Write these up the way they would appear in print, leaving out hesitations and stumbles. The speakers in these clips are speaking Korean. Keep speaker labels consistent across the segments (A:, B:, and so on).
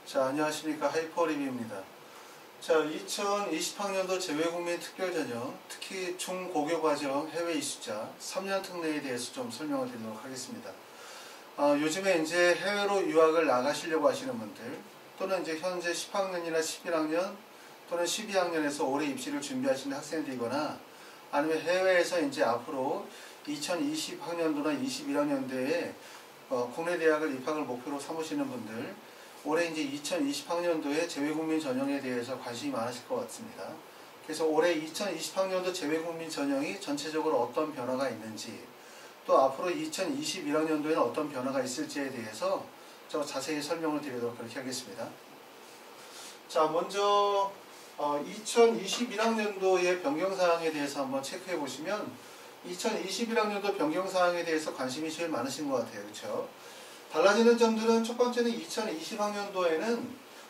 A: 자, 안녕하십니까. 하이퍼리뷰입니다. 자, 2020학년도 재외국민 특별전형, 특히 중고교과정 해외 이수자 3년 특례에 대해서 좀 설명을 드리도록 하겠습니다. 요즘에 이제 해외로 유학을 나가시려고 하시는 분들, 또는 이제 현재 10학년이나 11학년 또는 12학년에서 올해 입시를 준비하시는 학생들이거나, 아니면 해외에서 이제 앞으로 2020학년도나 21학년도에 국내 대학을 입학을 목표로 삼으시는 분들, 올해 이제 2020학년도에 재외국민 전형에 대해서 관심이 많으실 것 같습니다. 그래서 올해 2020학년도 재외국민 전형이 전체적으로 어떤 변화가 있는지, 또 앞으로 2021학년도에는 어떤 변화가 있을지에 대해서 좀 자세히 설명을 드리도록 그렇게 하겠습니다. 자, 먼저 2021학년도의 변경사항에 대해서 한번 체크해 보시면, 2021학년도 변경사항에 대해서 관심이 제일 많으신 것 같아요. 그렇죠? 달라지는 점들은, 첫 번째는 2020학년도에는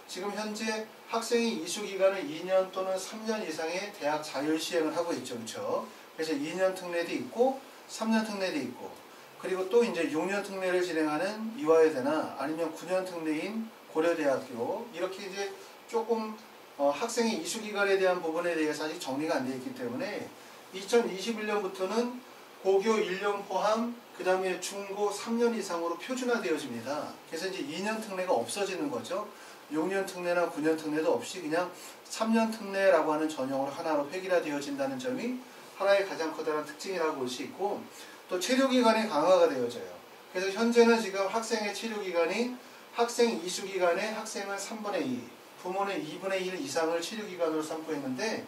A: 지금 현재 학생이 이수기간을 2년 또는 3년 이상의 대학 자율시행을 하고 있죠. 그렇죠? 그래서 2년 특례도 있고 3년 특례도 있고, 그리고 또 이제 6년 특례를 진행하는 이화여대나 아니면 9년 특례인 고려대학교, 이렇게 이제 조금 학생의 이수기간에 대한 부분에 대해서 아직 정리가 안 되어 있기 때문에 2021년부터는 고교 1년 포함 그 다음에 중고 3년 이상으로 표준화되어집니다. 그래서 이제 2년 특례가 없어지는 거죠. 6년 특례나 9년 특례도 없이 그냥 3년 특례라고 하는 전형으로 하나로 획일화되어진다는 점이 하나의 가장 커다란 특징이라고 볼 수 있고, 또 체류기간이 강화가 되어져요. 그래서 현재는 지금 학생의 체류기간이 학생 이수기간에 학생은 3분의 2, 부모는 2분의 1 이상을 체류기간으로 삼고 있는데,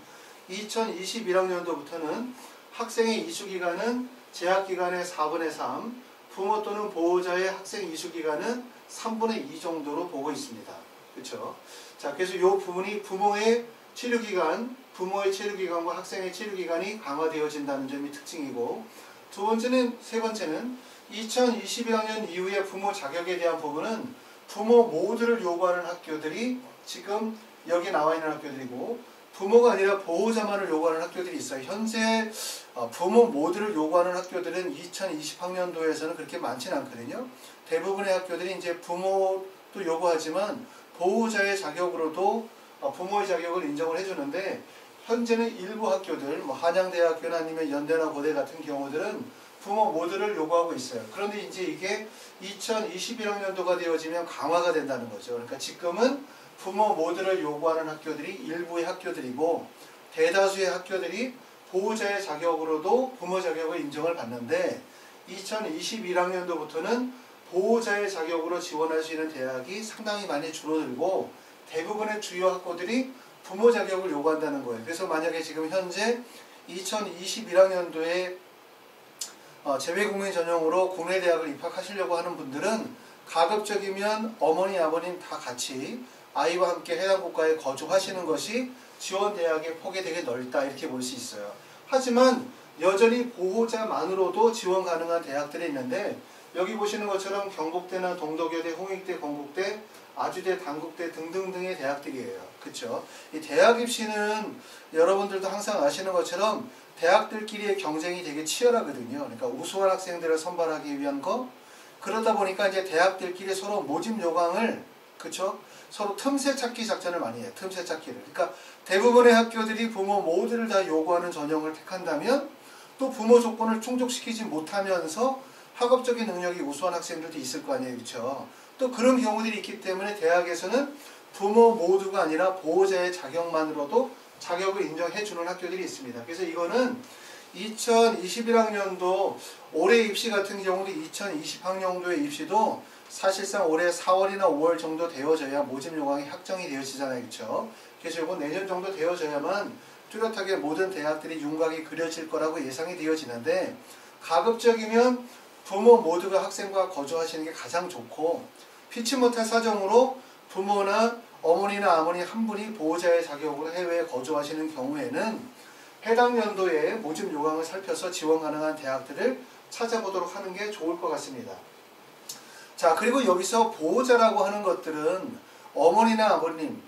A: 2021학년도부터는 학생의 이수기간은 재학기간의 4분의 3, 부모 또는 보호자의 학생 이수기간은 3분의 2 정도로 보고 있습니다. 그렇죠? 자, 그래서 이 부분이 부모의 체류기간과 학생의 체류기간이 강화되어진다는 점이 특징이고, 세 번째는 2021학년 이후에 부모 자격에 대한 부분은 부모 모두를 요구하는 학교들이 지금 여기 나와 있는 학교들이고, 부모가 아니라 보호자만을 요구하는 학교들이 있어요. 현재 부모 모두를 요구하는 학교들은 2020학년도에서는 그렇게 많지는 않거든요. 대부분의 학교들이 이제 부모도 요구하지만 보호자의 자격으로도 부모의 자격을 인정을 해주는데, 현재는 일부 학교들, 한양대학교나 아니면 연대나 고대 같은 경우들은 부모 모두를 요구하고 있어요. 그런데 이제 이게 2021학년도가 되어지면 강화가 된다는 거죠. 그러니까 지금은 부모 모두를 요구하는 학교들이 일부의 학교들이고, 대다수의 학교들이 보호자의 자격으로도 부모 자격을 인정을 받는데, 2021학년도부터는 보호자의 자격으로 지원할 수 있는 대학이 상당히 많이 줄어들고, 대부분의 주요 학교들이 부모 자격을 요구한다는 거예요. 그래서 만약에 지금 현재 2021학년도에 재외국민 전형으로 국내 대학을 입학하시려고 하는 분들은 가급적이면 어머니, 아버님 다 같이 아이와 함께 해당 국가에 거주하시는 것이 지원 대학의 폭이 되게 넓다, 이렇게 볼 수 있어요. 하지만 여전히 보호자만으로도 지원 가능한 대학들이 있는데, 여기 보시는 것처럼 경북대나 동덕여대, 홍익대, 건국대, 아주대, 단국대 등등등의 대학들이에요. 그렇죠? 이 대학 입시는 여러분들도 항상 아시는 것처럼 대학들끼리의 경쟁이 되게 치열하거든요. 그러니까 우수한 학생들을 선발하기 위한 거, 그러다 보니까 이제 대학들끼리 서로 모집 요강을, 그렇죠? 서로 틈새 찾기 작전을 많이 해요. 틈새 찾기를. 그러니까 대부분의 학교들이 부모 모두를 다 요구하는 전형을 택한다면, 또 부모 조건을 충족시키지 못하면서 학업적인 능력이 우수한 학생들도 있을 거 아니에요. 그렇죠? 또 그런 경우들이 있기 때문에 대학에서는 부모 모두가 아니라 보호자의 자격만으로도 자격을 인정해주는 학교들이 있습니다. 그래서 이거는 2021학년도 올해 입시 같은 경우도 2020학년도의 입시도 사실상 올해 4월이나 5월 정도 되어져야 모집 요강이 확정이 되어지잖아요. 그렇죠? 그래서 이건 내년 정도 되어져야만 뚜렷하게 모든 대학들이 윤곽이 그려질 거라고 예상이 되어지는데, 가급적이면 부모 모두가 학생과 거주하시는 게 가장 좋고, 피치 못할 사정으로 부모나 어머니나 아버니 한 분이 보호자의 자격으로 해외에 거주하시는 경우에는 해당 연도에 모집 요강을 살펴서 지원 가능한 대학들을 찾아보도록 하는 게 좋을 것 같습니다. 자, 그리고 여기서 보호자라고 하는 것들은 어머니나 아버님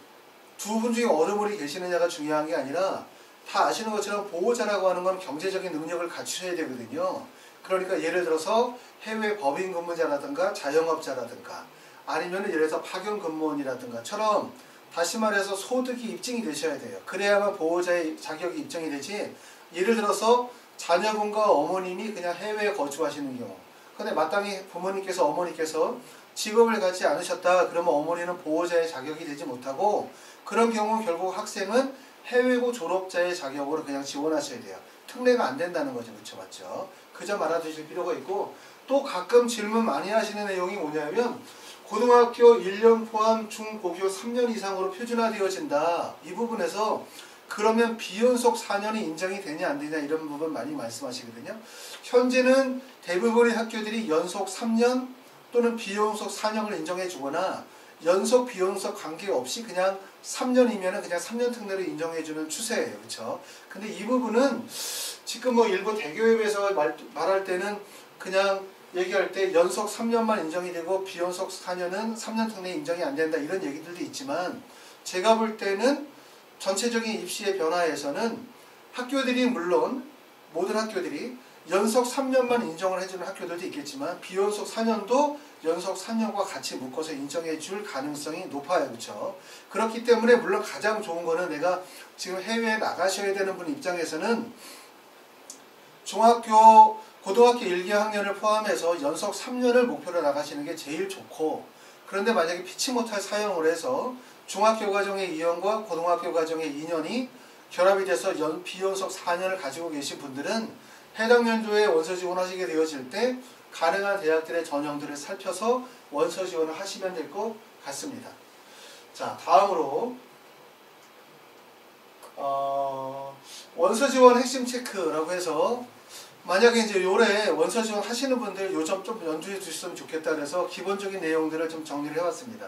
A: 두 분 중에 어느 분이 계시느냐가 중요한 게 아니라, 다 아시는 것처럼 보호자라고 하는 건 경제적인 능력을 갖추셔야 되거든요. 그러니까 예를 들어서 해외 법인 근무자라든가 자영업자라든가 아니면 예를 들어서 파견 근무원이라든가처럼 다시 말해서 소득이 입증이 되셔야 돼요. 그래야만 보호자의 자격이 입증이 되지. 예를 들어서 자녀분과 어머님이 그냥 해외에 거주하시는 경우, 근데 마땅히 부모님께서 어머니께서 직업을 갖지 않으셨다 그러면 어머니는 보호자의 자격이 되지 못하고, 그런 경우 결국 학생은 해외고 졸업자의 자격으로 그냥 지원하셔야 돼요. 특례가 안 된다는 거죠. 그렇죠? 맞죠? 그 점 알아두실 필요가 있고, 또 가끔 질문 많이 하시는 내용이 뭐냐면 고등학교 1년 포함 중고교 3년 이상으로 표준화되어진다. 이 부분에서 그러면 비연속 4년이 인정이 되냐 안 되냐 이런 부분 많이 말씀하시거든요. 현재는 대부분의 학교들이 연속 3년 또는 비연속 4년을 인정해 주거나 연속 비연속 관계없이 그냥 3년이면 그냥 3년 특례로 인정해 주는 추세예요. 그렇죠? 근데 이 부분은 지금 뭐 일부 대교협에서 말할 때는 그냥 얘기할 때 연속 3년만 인정이 되고 비연속 4년은 3년 특례 인정이 안 된다 이런 얘기들도 있지만, 제가 볼 때는 전체적인 입시의 변화에서는 학교들이 물론 모든 학교들이 연속 3년만 인정을 해주는 학교들도 있겠지만 비연속 4년도 연속 4년과 같이 묶어서 인정해 줄 가능성이 높아요. 그렇죠? 그렇기 때문에 물론 가장 좋은 거는 내가 지금 해외에 나가셔야 되는 분 입장에서는 고등학교 1, 2학년을 포함해서 연속 3년을 목표로 나가시는 게 제일 좋고, 그런데 만약에 피치 못할 사용을 해서 중학교 과정의 2년과 고등학교 과정의 2년이 결합이 돼서 비연속 4년을 가지고 계신 분들은 해당 연도에 원서 지원하시게 되어질 때 가능한 대학들의 전형들을 살펴서 원서 지원을 하시면 될 것 같습니다. 자, 다음으로 원서 지원 핵심 체크라고 해서, 만약에 이제 올해 원서 지원 하시는 분들 요점 좀 연주해 주셨으면 좋겠다 그래서 기본적인 내용들을 좀 정리를 해봤습니다.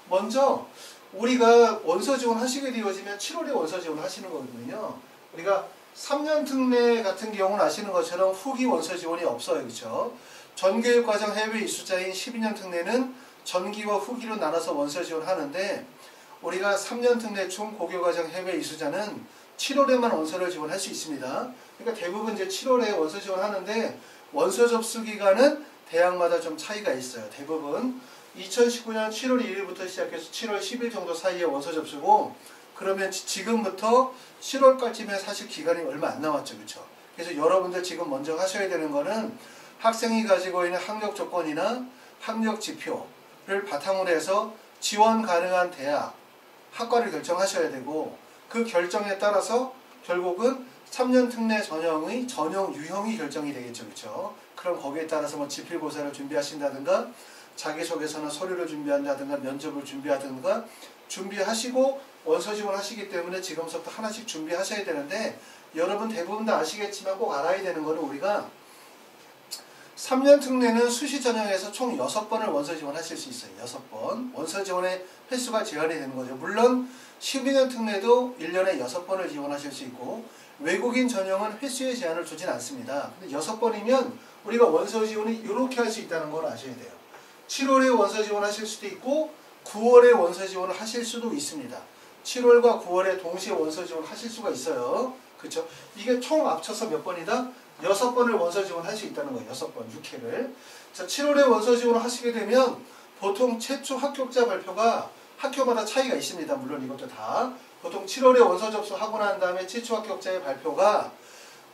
A: 먼저 우리가 원서 지원 하시게 되어지면 7월에 원서 지원 하시는 거거든요. 우리가 3년 특례 같은 경우는 아시는 것처럼 후기 원서 지원이 없어요. 그렇죠? 전교육과정 해외 이수자인 12년 특례는 전기와 후기로 나눠서 원서 지원하는데, 우리가 3년 특례 중 고교과정 해외 이수자는 7월에만 원서를 지원할 수 있습니다. 그러니까 대부분 이제 7월에 원서 지원하는데 원서 접수 기간은 대학마다 좀 차이가 있어요. 대부분 2019년 7월 1일부터 시작해서 7월 10일 정도 사이에 원서 접수고, 그러면 지금부터 7월까지면 사실 기간이 얼마 안 남았죠. 그렇죠? 그래서 여러분들 지금 먼저 하셔야 되는 거는 학생이 가지고 있는 학력 조건이나 학력 지표를 바탕으로 해서 지원 가능한 대학, 학과를 결정하셔야 되고, 그 결정에 따라서 결국은 3년 특례 전형의 전형 유형이 결정이 되겠죠. 그렇죠? 그럼 거기에 따라서 뭐 지필고사를 준비하신다든가 자기소개서나 서류를 준비한다든가 면접을 준비하든가 준비하시고 원서 지원하시기 때문에 지금부터 하나씩 준비하셔야 되는데, 여러분 대부분 다 아시겠지만 꼭 알아야 되는 거는 우리가 3년 특례는 수시 전형에서 총 6번을 원서 지원하실 수 있어요. 6번. 원서 지원의 횟수가 제한이 되는 거죠. 물론 12년 특례도 1년에 6번을 지원하실 수 있고, 외국인 전형은 횟수의 제한을 두진 않습니다. 근데 6번이면 우리가 원서 지원이 이렇게 할 수 있다는 걸 아셔야 돼요. 7월에 원서 지원하실 수도 있고 9월에 원서 지원을 하실 수도 있습니다. 7월과 9월에 동시에 원서 지원을 하실 수가 있어요. 그렇죠? 이게 총 합쳐서 몇 번이다? 6번을 원서 지원할 수 있다는 거예요. 6번, 6회를. 자, 7월에 원서 지원을 하시게 되면 보통 최초 합격자 발표가 학교마다 차이가 있습니다. 물론 이것도 다. 보통 7월에 원서 접수하고 난 다음에 최초 합격자의 발표가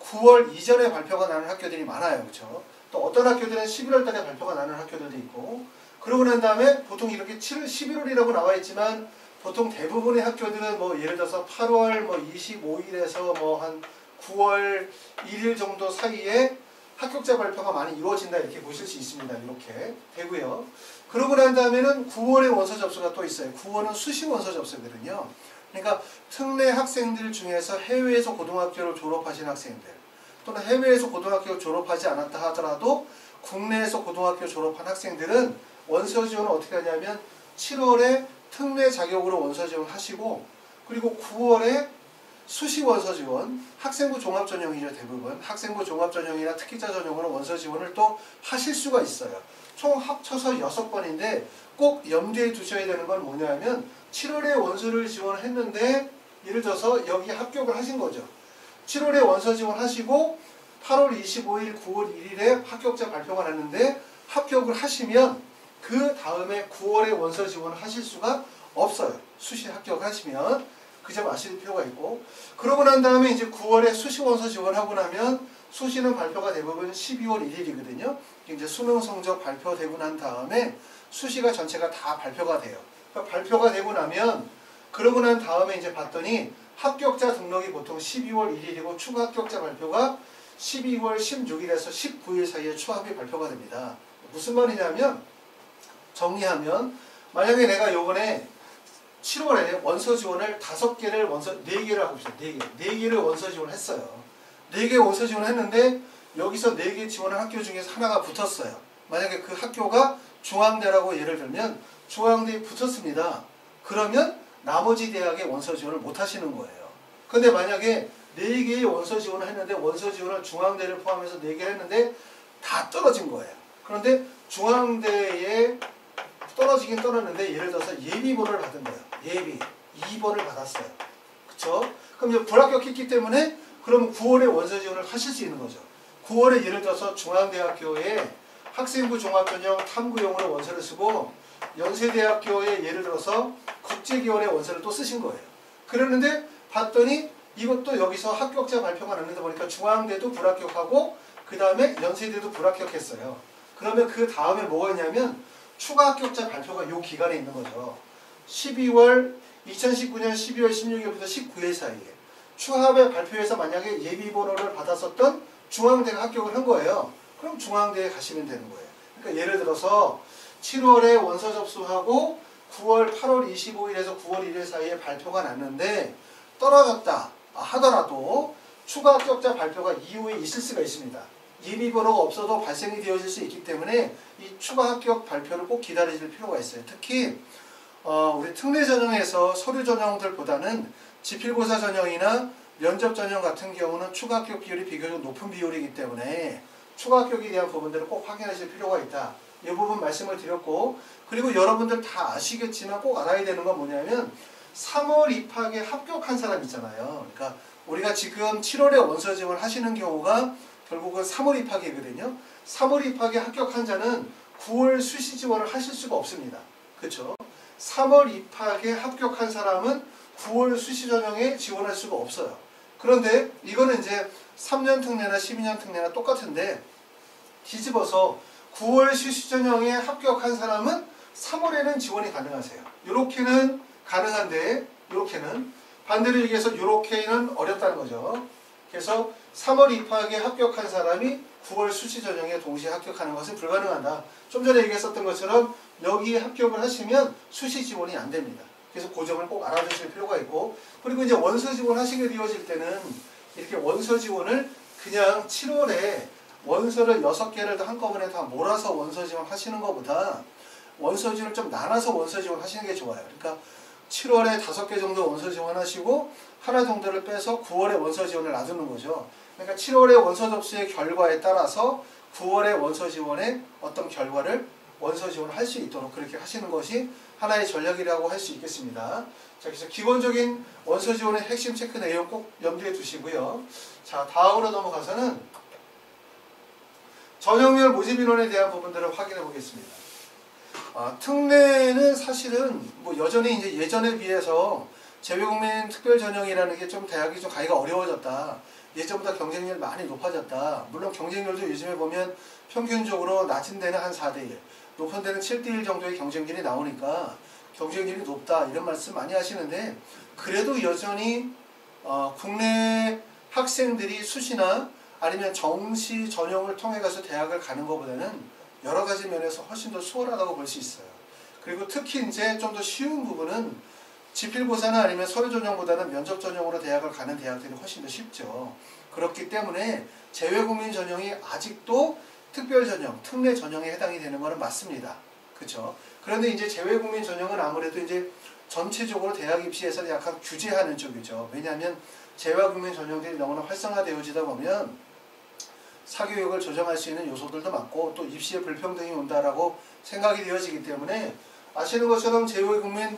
A: 9월 이전에 발표가 나는 학교들이 많아요. 그렇죠? 또 어떤 학교들은 11월 달에 발표가 나는 학교들도 있고, 그러고 난 다음에 보통 이렇게 11월이라고 나와 있지만 보통 대부분의 학교들은 뭐 예를 들어서 8월 뭐 25일에서 뭐 한 9월 1일 정도 사이에 합격자 발표가 많이 이루어진다 이렇게 보실 수 있습니다. 이렇게 되고요. 그러고 난 다음에는 9월에 원서 접수가 또 있어요. 9월은 수시 원서 접수거든요. 그러니까 특례 학생들 중에서 해외에서 고등학교를 졸업하신 학생들, 또는 해외에서 고등학교를 졸업하지 않았다 하더라도 국내에서 고등학교 졸업한 학생들은 원서 지원을 어떻게 하냐면 7월에 특례 자격으로 원서 지원하시고, 그리고 9월에 수시 원서 지원, 학생부 종합 전형이죠. 대부분 학생부 종합 전형이나 특기자 전형으로 원서 지원을 또 하실 수가 있어요. 총 합쳐서 6번인데 꼭 염두에 두셔야 되는 건 뭐냐면 7월에 원서를 지원했는데 예를 들어서 여기 합격을 하신 거죠. 7월에 원서 지원하시고 8월 25일, 9월 1일에 합격자 발표가 났는데 합격을 하시면 그 다음에 9월에 원서 지원을 하실 수가 없어요. 수시 합격하시면. 그 점 아실 필요가 있고, 그러고 난 다음에 이제 9월에 수시 원서 지원하고 나면 수시는 발표가 대부분 12월 1일이거든요. 이제 수능 성적 발표되고 난 다음에 수시가 전체가 다 발표가 돼요. 그러니까 발표가 되고 나면 그러고 난 다음에 이제 봤더니 합격자 등록이 보통 12월 1일이고 추가 합격자 발표가 12월 16일에서 19일 사이에 추합이 발표가 됩니다. 무슨 말이냐면 정리하면 만약에 내가 요번에 7월에 원서 지원을 5개를 4개를 하고 있어요. 4개를 원서 지원했어요. 4개 원서 지원했는데 여기서 4개 지원한 학교 중에서 하나가 붙었어요. 만약에 그 학교가 중앙대라고 예를 들면 중앙대에 붙었습니다. 그러면 나머지 대학에 원서 지원을 못 하시는 거예요. 근데 만약에 4개의 원서 지원을 했는데 원서 지원을 중앙대를 포함해서 4개를 했는데 다 떨어진 거예요. 그런데 중앙대에 떨어지긴 떨어졌는데 예를 들어서 예비번호를 받은 거예요. 예비 2번을 받았어요. 그쵸? 그럼 이제 불합격했기 때문에 그럼 9월에 원서 지원을 하실 수 있는 거죠. 9월에 예를 들어서 중앙대학교에 학생부 종합전형 탐구용으로 원서를 쓰고 연세대학교에 예를 들어서 국제기원의 원서를 또 쓰신 거예요. 그랬는데 봤더니 이것도 여기서 합격자 발표가 났는데 보니까 중앙대도 불합격하고 그 다음에 연세대도 불합격했어요. 그러면 그 다음에 뭐가 있냐면 추가 합격자 발표가 요 기간에 있는 거죠. 2019년 12월 16일부터 19일 사이에 추합의 발표에서 만약에 예비번호를 받았었던 중앙대가 합격을 한 거예요. 그럼 중앙대에 가시면 되는 거예요. 그러니까 예를 들어서 7월에 원서 접수하고 9월 8월 25일에서 9월 1일 사이에 발표가 났는데 떨어졌다 하더라도 추가 합격자 발표가 이후에 있을 수가 있습니다. 예비번호가 없어도 발생이 되어질 수 있기 때문에 이 추가 합격 발표를 꼭 기다리실 필요가 있어요. 특히 우리 특례 전형에서 서류 전형들보다는 지필고사 전형이나 면접 전형 같은 경우는 추가 합격 비율이 비교적 높은 비율이기 때문에 추가 합격에 대한 부분들을 꼭 확인하실 필요가 있다. 이 부분 말씀을 드렸고, 그리고 여러분들 다 아시겠지만 꼭 알아야 되는 건 뭐냐면 3월 입학에 합격한 사람 있잖아요. 그러니까 우리가 지금 7월에 원서 지원을 하시는 경우가 결국은 3월 입학이거든요. 3월 입학에 합격한 자는 9월 수시 지원을 하실 수가 없습니다. 그렇죠? 3월 입학에 합격한 사람은 9월 수시 전형에 지원할 수가 없어요. 그런데 이거는 이제 3년 특례나 12년 특례나 똑같은데 뒤집어서 9월 수시 전형에 합격한 사람은 3월에는 지원이 가능하세요. 이렇게는 가능한데 이렇게는 반대로 얘기해서 이렇게는 어렵다는 거죠. 그래서 3월 입학에 합격한 사람이 9월 수시 전형에 동시에 합격하는 것은 불가능하다. 좀 전에 얘기했었던 것처럼 여기에 합격을 하시면 수시 지원이 안 됩니다. 그래서 그 점을 꼭 알아두실 필요가 있고, 그리고 이제 원서 지원 하시게 되어질 때는 이렇게 원서 지원을 그냥 7월에 원서를 6개를 한꺼번에 다 몰아서 원서 지원 하시는 것보다 원서 지원을 좀 나눠서 원서 지원 하시는 게 좋아요. 그러니까 7월에 5개 정도 원서 지원하시고 하나 정도를 빼서 9월에 원서 지원을 놔두는 거죠. 그러니까 7월에 원서 접수의 결과에 따라서 9월에 원서 지원의 어떤 결과를 원서 지원을 할 수 있도록 그렇게 하시는 것이 하나의 전략이라고 할 수 있겠습니다. 자, 그래서 기본적인 원서 지원의 핵심 체크 내용 꼭 염두에 두시고요. 자, 다음으로 넘어가서는 전형별 모집 인원에 대한 부분들을 확인해 보겠습니다. 특례는 사실은 뭐 여전히 이제 예전에 비해서 재외국민 특별전형이라는 게 좀 대학이 좀 가기가 어려워졌다. 예전보다 경쟁률이 많이 높아졌다. 물론 경쟁률도 요즘에 보면 평균적으로 낮은 데는 한 4대1, 높은 데는 7대1 정도의 경쟁률이 나오니까 경쟁률이 높다 이런 말씀 많이 하시는데, 그래도 여전히 국내 학생들이 수시나 아니면 정시 전형을 통해 가서 대학을 가는 것보다는 여러 가지 면에서 훨씬 더 수월하다고 볼 수 있어요. 그리고 특히 이제 좀 더 쉬운 부분은 지필고사나 아니면 서류 전형보다는 면접 전형으로 대학을 가는 대학들이 훨씬 더 쉽죠. 그렇기 때문에 재외국민 전형이 아직도 특별 전형, 특례 전형에 해당이 되는 것은 맞습니다. 그렇죠? 그런데 이제 재외국민 전형은 아무래도 이제 전체적으로 대학 입시에서는 약간 규제하는 쪽이죠. 왜냐하면 재외국민 전형들이 너무나 활성화되어지다 보면 사교육을 조정할 수 있는 요소들도 많고 또 입시에 불평등이 온다라고 생각이 되어지기 때문에 아시는 것처럼 재외국민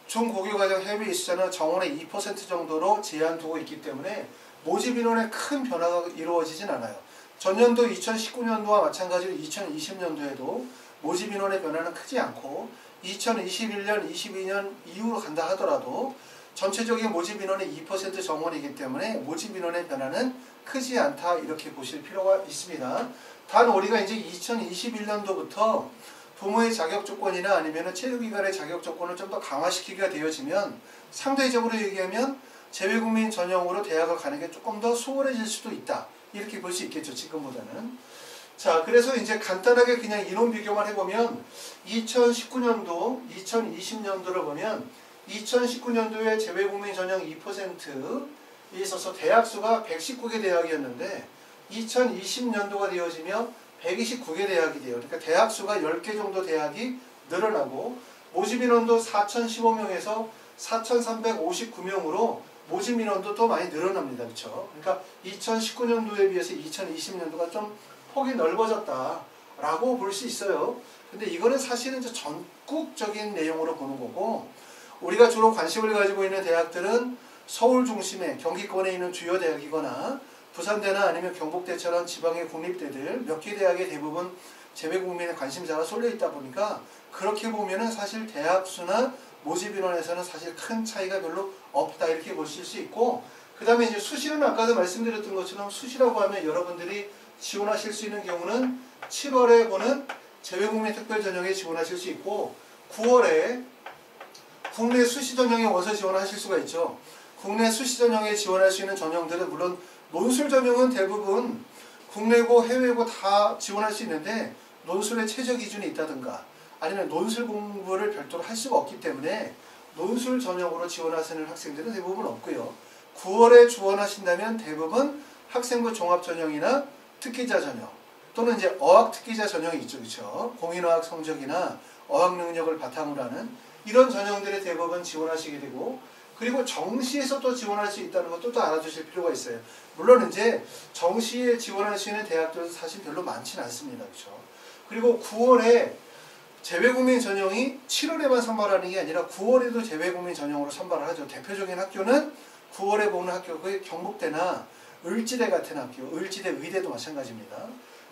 A: 중고교과정 해외 입시자는 정원의 2% 정도로 제한 두고 있기 때문에 모집 인원에 큰 변화가 이루어지진 않아요. 전년도 2019년도와 마찬가지로 2020년도에도 모집 인원의 변화는 크지 않고 2021년, 22년 이후로 간다 하더라도 전체적인 모집 인원의 2% 정원이기 때문에 모집 인원의 변화는 크지 않다 이렇게 보실 필요가 있습니다. 단 우리가 이제 2021년도부터 부모의 자격 조건이나 아니면 체육기관의 자격 조건을 좀 더 강화시키기가 되어지면 상대적으로 얘기하면 재외국민 전형으로 대학을 가는 게 조금 더 수월해질 수도 있다. 이렇게 볼 수 있겠죠. 지금보다는. 자, 그래서 이제 간단하게 그냥 인원 비교만 해보면 2019년도, 2020년도를 보면 2019년도에 재외국민 전형 2%에 있어서 대학 수가 119개 대학이었는데 2020년도가 되어지며 129개 대학이 돼요. 그러니까 대학 수가 10개 정도 대학이 늘어나고 모집 인원도 4,015명에서 4,359명으로 모집 인원도 더 많이 늘어납니다. 그렇죠? 그러니까 2019년도에 비해서 2020년도가 좀 폭이 넓어졌다라고 볼 수 있어요. 근데 이거는 사실은 이제 전국적인 내용으로 보는 거고 우리가 주로 관심을 가지고 있는 대학들은 서울 중심의 경기권에 있는 주요 대학이거나 부산대나 아니면 경북대처럼 지방의 국립대들 몇 개 대학에 대부분 재외국민의 관심사가 쏠려 있다 보니까 그렇게 보면은 사실 대학 수나 모집 인원에서는 사실 큰 차이가 별로 없다 이렇게 보실 수 있고 그 다음에 이제 수시는 아까도 말씀드렸던 것처럼 수시라고 하면 여러분들이 지원하실 수 있는 경우는 7월에 보는 재외국민 특별전형에 지원하실 수 있고 9월에 국내 수시 전형에 원서 지원하실 수가 있죠. 국내 수시 전형에 지원할 수 있는 전형들은 물론 논술 전형은 대부분 국내고 해외고 다 지원할 수 있는데 논술의 최저 기준이 있다든가 아니면 논술 공부를 별도로 할 수가 없기 때문에 논술 전형으로 지원하시는 학생들은 대부분 없고요. 9월에 지원하신다면 대부분 학생부 종합 전형이나 특기자 전형 또는 이제 어학 특기자 전형이 있죠. 그렇죠? 공인어학 성적이나 어학 능력을 바탕으로 하는 이런 전형들에 대부분 지원하시게 되고 그리고 정시에서 또 지원할 수 있다는 것도 또 알아두실 필요가 있어요. 물론 이제 정시에 지원할 수 있는 대학들은 사실 별로 많지는 않습니다. 그렇죠? 그리고 9월에 재외국민 전형이 7월에만 선발하는 게 아니라 9월에도 재외국민 전형으로 선발을 하죠. 대표적인 학교는 9월에 보는 학교, 그 경북대나 을지대 같은 학교, 을지대 의대도 마찬가지입니다.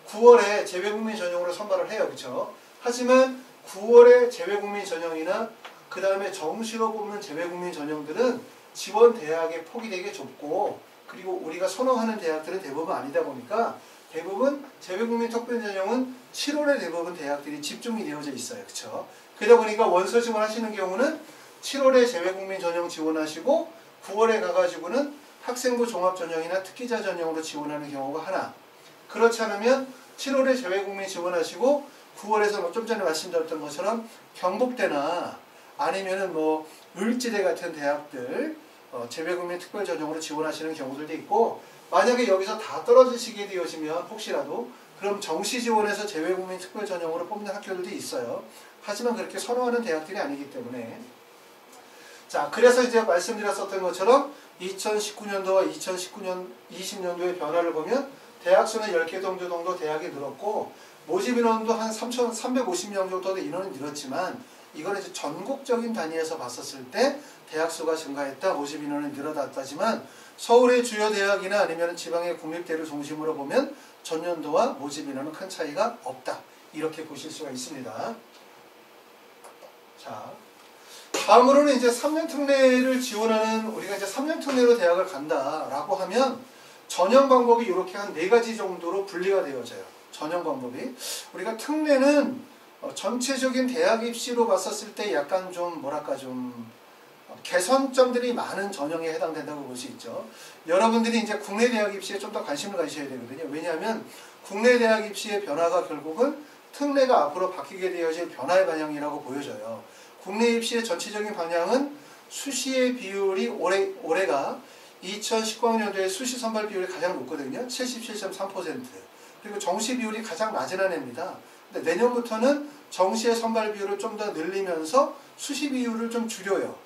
A: 9월에 재외국민 전형으로 선발을 해요. 그렇죠? 하지만 9월에 재외국민 전형이나 그 다음에 정시로 뽑는 재외국민 전형들은 지원 대학의 폭이 되게 좁고 그리고 우리가 선호하는 대학들은 대부분 아니다 보니까 대부분 재외국민 특별전형은 7월에 대부분 대학들이 집중이 되어져 있어요. 그렇죠? 그러다 보니까 원서 지원하시는 경우는 7월에 재외국민 전형 지원하시고 9월에 가가지고는 학생부 종합전형이나 특기자 전형으로 지원하는 경우가 하나 그렇지 않으면 7월에 재외국민 지원하시고 9월에서 뭐 좀 전에 말씀드렸던 것처럼 경북대나 아니면은 뭐 을지대 같은 대학들 재외국민 특별전형으로 지원하시는 경우들도 있고 만약에 여기서 다 떨어지시게 되어지면 혹시라도 그럼 정시 지원해서 재외국민 특별전형으로 뽑는 학교들도 있어요. 하지만 그렇게 선호하는 대학들이 아니기 때문에 자 그래서 이제 말씀드렸었던 것처럼 2019년도와 2020년도의 변화를 보면 대학 수는 10개 정도 대학이 늘었고 모집 인원도 한 3,350명 정도 인원이 늘었지만 이거는 이제 전국적인 단위에서 봤었을 때 대학 수가 증가했다, 모집 인원이 늘어났다지만 서울의 주요 대학이나 아니면 지방의 국립대를 중심으로 보면 전년도와 모집 인원은 큰 차이가 없다. 이렇게 보실 수가 있습니다. 자, 다음으로는 이제 3년 특례를 지원하는 우리가 이제 3년 특례로 대학을 간다라고 하면 전형 방법이 이렇게 한 4가지 정도로 분리가 되어져요. 전형 방법이 우리가 특례는 전체적인 대학 입시로 봤었을 때 약간 좀 뭐랄까 좀 개선점들이 많은 전형에 해당된다고 볼 수 있죠. 여러분들이 이제 국내 대학 입시에 좀 더 관심을 가지셔야 되거든요. 왜냐하면 국내 대학 입시의 변화가 결국은 특례가 앞으로 바뀌게 되어질 변화의 방향이라고 보여져요. 국내 입시의 전체적인 방향은 수시의 비율이 올해가 2019학년도에 수시 선발 비율이 가장 높거든요. 77.3%. 그리고 정시 비율이 가장 낮은 한 해입니다. 근데 내년부터는 정시의 선발 비율을 좀 더 늘리면서 수시 비율을 좀 줄여요.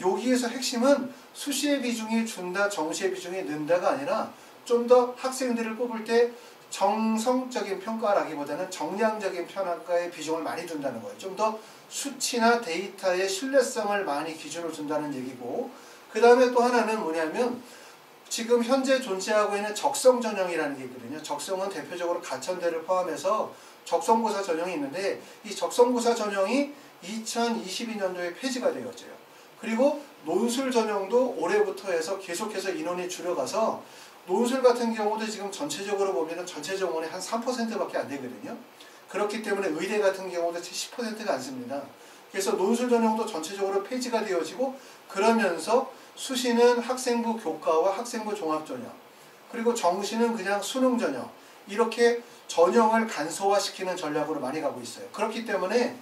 A: 여기에서 핵심은 수시의 비중이 준다, 정시의 비중이 는다가 아니라 좀 더 학생들을 뽑을 때 정성적인 평가라기보다는 정량적인 평가의 비중을 많이 둔다는 거예요. 좀 더 수치나 데이터의 신뢰성을 많이 기준으로 둔다는 얘기고 그 다음에 또 하나는 뭐냐면 지금 현재 존재하고 있는 적성 전형이라는 게 있거든요. 적성은 대표적으로 가천대를 포함해서 적성고사 전형이 있는데 이 적성고사 전형이 2022년도에 폐지가 되었죠. 그리고 논술 전형도 올해부터 해서 계속해서 인원이 줄여가서 논술 같은 경우도 지금 전체적으로 보면 전체 정원의 한 3%밖에 안 되거든요. 그렇기 때문에 의대 같은 경우도 10%가 안 씁니다. 그래서 논술 전형도 전체적으로 폐지가 되어지고 그러면서 수시는 학생부 교과와 학생부 종합전형 그리고 정시는 그냥 수능 전형 이렇게 전형을 간소화시키는 전략으로 많이 가고 있어요. 그렇기 때문에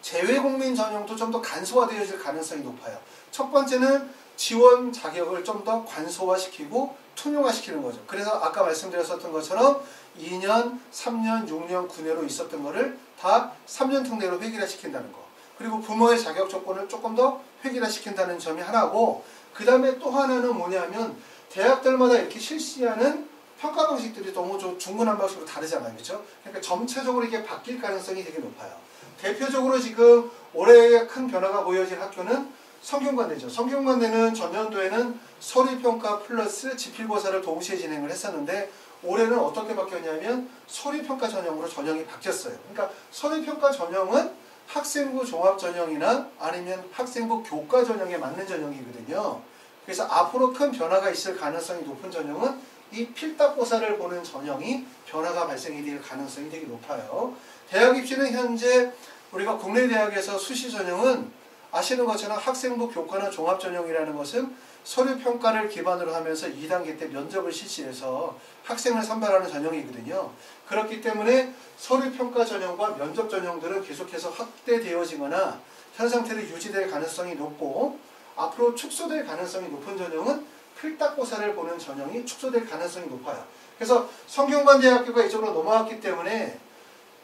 A: 재외국민 전형도 좀 더 간소화되어질 가능성이 높아요. 첫 번째는 지원 자격을 좀 더 간소화시키고 투명화시키는 거죠. 그래서 아까 말씀드렸었던 것처럼 2년, 3년, 6년, 9년으로 있었던 거를 다 3년 특례로 획일화시킨다는 거. 그리고 부모의 자격 조건을 조금 더 획일화시킨다는 점이 하나고 그 다음에 또 하나는 뭐냐면 대학들마다 이렇게 실시하는 평가 방식들이 너무 중구난방식으로 다르잖아요. 그렇죠? 그러니까 점차적으로 이게 바뀔 가능성이 되게 높아요. 대표적으로 지금 올해 큰 변화가 보여진 학교는 성균관대죠. 성균관대는 전년도에는 서류평가 플러스 지필고사를 동시에 진행을 했었는데 올해는 어떻게 바뀌었냐면 서류평가 전형으로 전형이 바뀌었어요. 그러니까 서류평가 전형은 학생부 종합전형이나 아니면 학생부 교과 전형에 맞는 전형이거든요. 그래서 앞으로 큰 변화가 있을 가능성이 높은 전형은 이 필답고사를 보는 전형이 변화가 발생이 될 가능성이 되게 높아요. 대학 입시는 현재 우리가 국내 대학에서 수시 전형은 아시는 것처럼 학생부 교과나 종합전형이라는 것은 서류평가를 기반으로 하면서 2단계 때 면접을 실시해서 학생을 선발하는 전형이거든요. 그렇기 때문에 서류평가 전형과 면접 전형들은 계속해서 확대되어지거나 현 상태로 유지될 가능성이 높고 앞으로 축소될 가능성이 높은 전형은 필답고사를 보는 전형이 축소될 가능성이 높아요. 그래서 성균관대학교가 이쪽으로 넘어왔기 때문에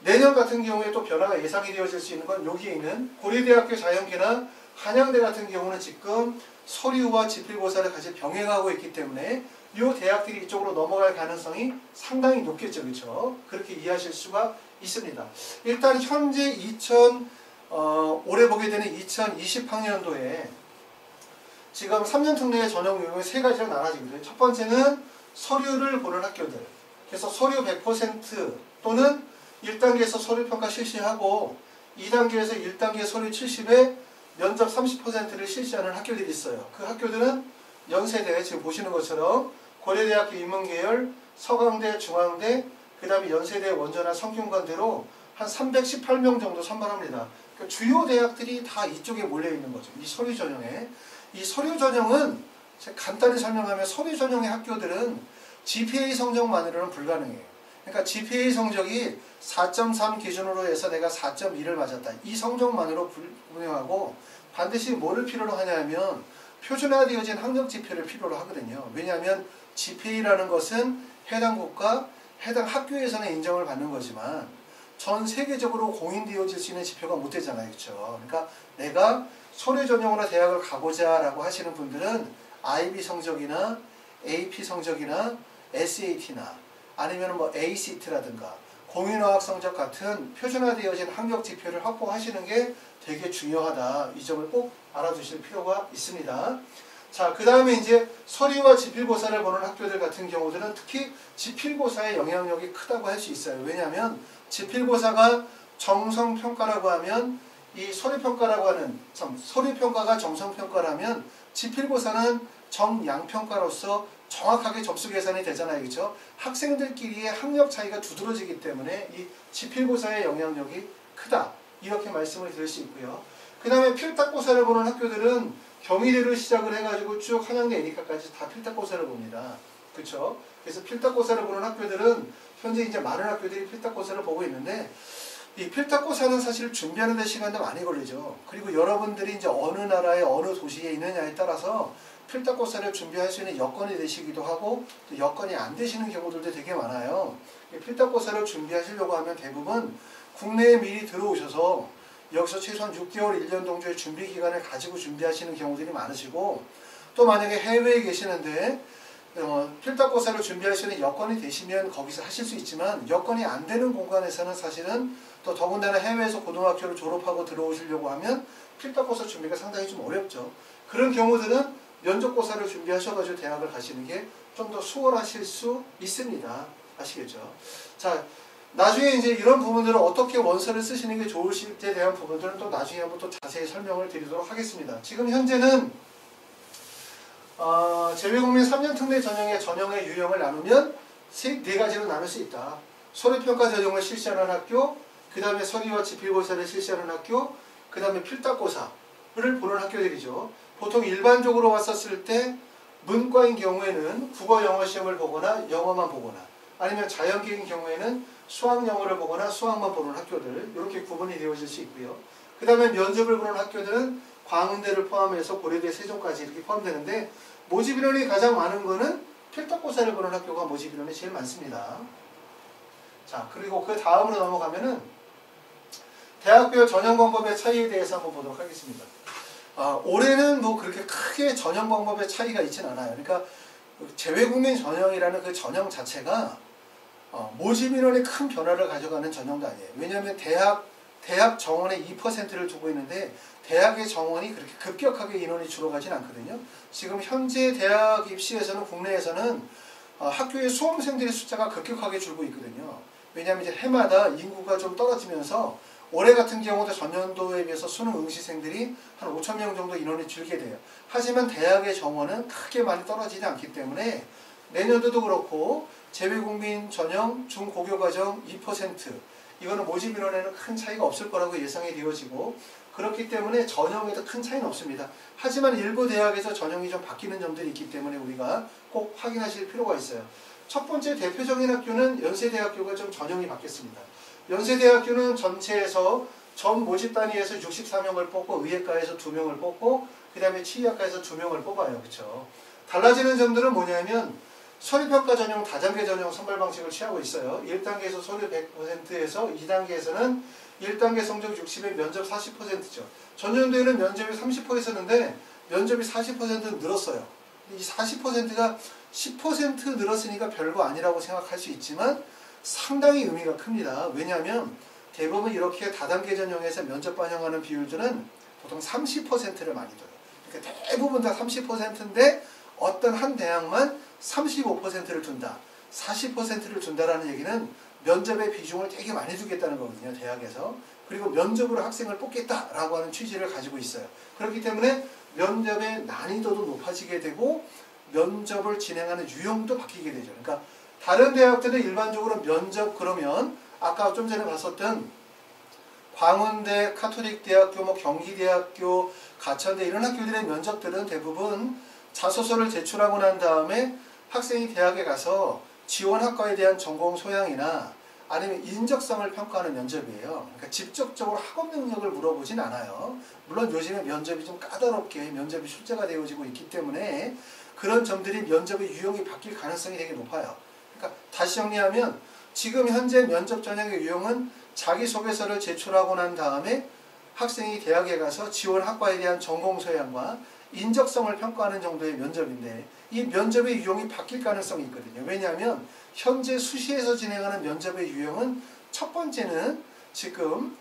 A: 내년 같은 경우에 또 변화가 예상이 되어질 수 있는 건 여기에 있는 고려대학교 자연계나 한양대 같은 경우는 지금 서류와 지필고사를 같이 병행하고 있기 때문에 이 대학들이 이쪽으로 넘어갈 가능성이 상당히 높겠죠. 그렇죠? 그렇게 이해하실 수가 있습니다. 일단 현재 올해 보게 되는 2020학년도에 지금 3년 특례의 전형 유형이 세 가지로 나눠지거든요. 첫 번째는 서류를 보는 학교들. 그래서 서류 100% 또는 1단계에서 서류평가 실시하고 2단계에서 1단계 서류 70에 면접 30%를 실시하는 학교들이 있어요. 그 학교들은 연세대, 지금 보시는 것처럼 고려대학교 인문계열, 서강대, 중앙대, 그 다음에 연세대, 원전화, 성균관대로 한 318명 정도 선발합니다. 그러니까 주요 대학들이 다 이쪽에 몰려있는 거죠. 이 서류 전형에. 이 서류 전형은 간단히 설명하면 서류 전형의 학교들은 GPA 성적만으로는 불가능해요. 그러니까 GPA 성적이 4.3 기준으로 해서 내가 4.2를 맞았다. 이 성적만으로 불분명하고 반드시 뭐를 필요로 하냐면 표준화되어진 학력 지표를 필요로 하거든요. 왜냐하면 GPA라는 것은 해당 국가, 해당 학교에서는 인정을 받는 거지만 전 세계적으로 공인되어질 수 있는 지표가 못 되잖아요. 그렇죠? 그러니까 내가 서류 전형으로 대학을 가보자 라고 하시는 분들은 IB 성적이나 AP 성적이나 SAT나 아니면 뭐 ACT라든가 공인어학 성적 같은 표준화되어진 학력 지표를 확보하시는 게 되게 중요하다. 이 점을 꼭 알아두실 필요가 있습니다. 자, 그 다음에 이제 서류와 지필고사를 보는 학교들 같은 경우들은 특히 지필고사의 영향력이 크다고 할 수 있어요. 왜냐하면 지필고사가 정성평가라고 하면 이 서류평가라고 하는 서류평가가 정성평가라면 지필고사는 정양평가로서 정확하게 점수 계산이 되잖아요. 그렇죠? 학생들끼리의 학력 차이가 두드러지기 때문에 이 지필고사의 영향력이 크다. 이렇게 말씀을 드릴 수 있고요. 그 다음에 필답고사를 보는 학교들은 경희대를 시작을 해가지고 쭉 한양대 애니카까지 다 필답고사를 봅니다. 그렇죠? 그래서 필답고사를 보는 학교들은 현재 이제 많은 학교들이 필답고사를 보고 있는데 이 필답고사는 사실 준비하는 데 시간도 많이 걸리죠. 그리고 여러분들이 이제 어느 나라의 어느 도시에 있느냐에 따라서 필답고사를 준비할 수 있는 여건이 되시기도 하고 또 여건이 안 되시는 경우들도 되게 많아요. 필답고사를 준비하시려고 하면 대부분 국내에 미리 들어오셔서 여기서 최소한 6개월, 1년 정도의 준비 기간을 가지고 준비하시는 경우들이 많으시고 또 만약에 해외에 계시는데 필답고사를 준비할 수 있는 여건이 되시면 거기서 하실 수 있지만 여건이 안 되는 공간에서는 사실은 또 더군다나 해외에서 고등학교를 졸업하고 들어오시려고 하면 필답고사 준비가 상당히 좀 어렵죠. 그런 경우들은 면접고사를 준비하셔가지고 대학을 가시는 게 좀 더 수월하실 수 있습니다. 아시겠죠? 자, 나중에 이제 이런 부분들을 어떻게 원서를 쓰시는 게 좋으실지에 대한 부분들은 또 나중에 한번 또 자세히 설명을 드리도록 하겠습니다. 지금 현재는 재외국민 3년 특례 전형의 유형을 나누면 네 가지로 나눌 수 있다. 서류평가 전형을 실시하는 학교, 그 다음에 서류와 지필고사를 실시하는 학교, 그 다음에 필답고사를 보는 학교들이죠. 보통 일반적으로 왔었을 때 문과인 경우에는 국어 영어 시험을 보거나 영어만 보거나, 아니면 자연계인 경우에는 수학 영어를 보거나 수학만 보는 학교들, 이렇게 구분이 되어질 수 있고요. 그 다음에 면접을 보는 학교들은 광운대를 포함해서 고려대, 세종까지 이렇게 포함되는데, 모집 인원이 가장 많은 거는 필답고사를 보는 학교가 모집 인원이 제일 많습니다. 자, 그리고 그 다음으로 넘어가면은 대학별 전형 방법의 차이에 대해서 한번 보도록 하겠습니다. 올해는 뭐 그렇게 크게 전형 방법의 차이가 있진 않아요. 그러니까 재외국민 전형이라는 그 전형 자체가 모집 인원의 큰 변화를 가져가는 전형도 아니에요. 왜냐하면 대학 정원의 2%를 두고 있는데 대학의 정원이 그렇게 급격하게 인원이 줄어가진 않거든요. 지금 현재 대학 입시에서는 국내에서는 학교의 수험생들의 숫자가 급격하게 줄고 있거든요. 왜냐하면 이제 해마다 인구가 좀 떨어지면서 올해 같은 경우도 전년도에 비해서 수능 응시생들이 한 5,000명 정도 인원이 줄게 돼요. 하지만 대학의 정원은 크게 많이 떨어지지 않기 때문에 내년도도 그렇고 재외국민 전형 중고교과정 2% 이거는 모집 인원에는 큰 차이가 없을 거라고 예상이 되어지고, 그렇기 때문에 전형에도 큰 차이는 없습니다. 하지만 일부 대학에서 전형이 좀 바뀌는 점들이 있기 때문에 우리가 꼭 확인하실 필요가 있어요. 첫 번째 대표적인 학교는 연세대학교가 좀 전형이 바뀌었습니다. 연세대학교는 전체에서 전 모집 단위에서 64명을 뽑고 의예과에서 2명을 뽑고 그 다음에 치의학과에서 2명을 뽑아요. 그렇죠? 달라지는 점들은 뭐냐면 서류평가 전형, 다단계 전형 선발 방식을 취하고 있어요. 1단계에서 서류 100%에서 2단계에서는 1단계 성적 60에 면접 40%죠. 전년도에는 면접이 30%였는데 면접이 40% 늘었어요. 이 40%가 10% 늘었으니까 별거 아니라고 생각할 수 있지만 상당히 의미가 큽니다. 왜냐하면 대부분 이렇게 다단계 전형에서 면접 반영하는 비율들은 보통 30%를 많이 둬요. 그러니까 대부분 다 30%인데 어떤 한 대학만 35%를 둔다, 40%를 둔다라는 얘기는 면접의 비중을 되게 많이 두겠다는 거거든요. 대학에서. 그리고 면접으로 학생을 뽑겠다라고 하는 취지를 가지고 있어요. 그렇기 때문에 면접의 난이도도 높아지게 되고 면접을 진행하는 유형도 바뀌게 되죠. 그러니까 다른 대학들은 일반적으로 면접 그러면 아까 좀 전에 봤었던 광운대, 카톨릭대학교, 뭐 경기대학교, 가천대 이런 학교들의 면접들은 대부분 자소서를 제출하고 난 다음에 학생이 대학에 가서 지원 학과에 대한 전공 소양이나 아니면 인적성을 평가하는 면접이에요. 그러니까 직접적으로 학업 능력을 물어보진 않아요. 물론 요즘에 면접이 좀 까다롭게 면접이 출제가 되어지고 있기 때문에 그런 점들이 면접의 유형이 바뀔 가능성이 되게 높아요. 그러니까 다시 정리하면 지금 현재 면접 전형의 유형은 자기소개서를 제출하고 난 다음에 학생이 대학에 가서 지원 학과에 대한 전공 소양과 인적성을 평가하는 정도의 면접인데 이 면접의 유형이 바뀔 가능성이 있거든요. 왜냐하면 현재 수시에서 진행하는 면접의 유형은 첫 번째는 지금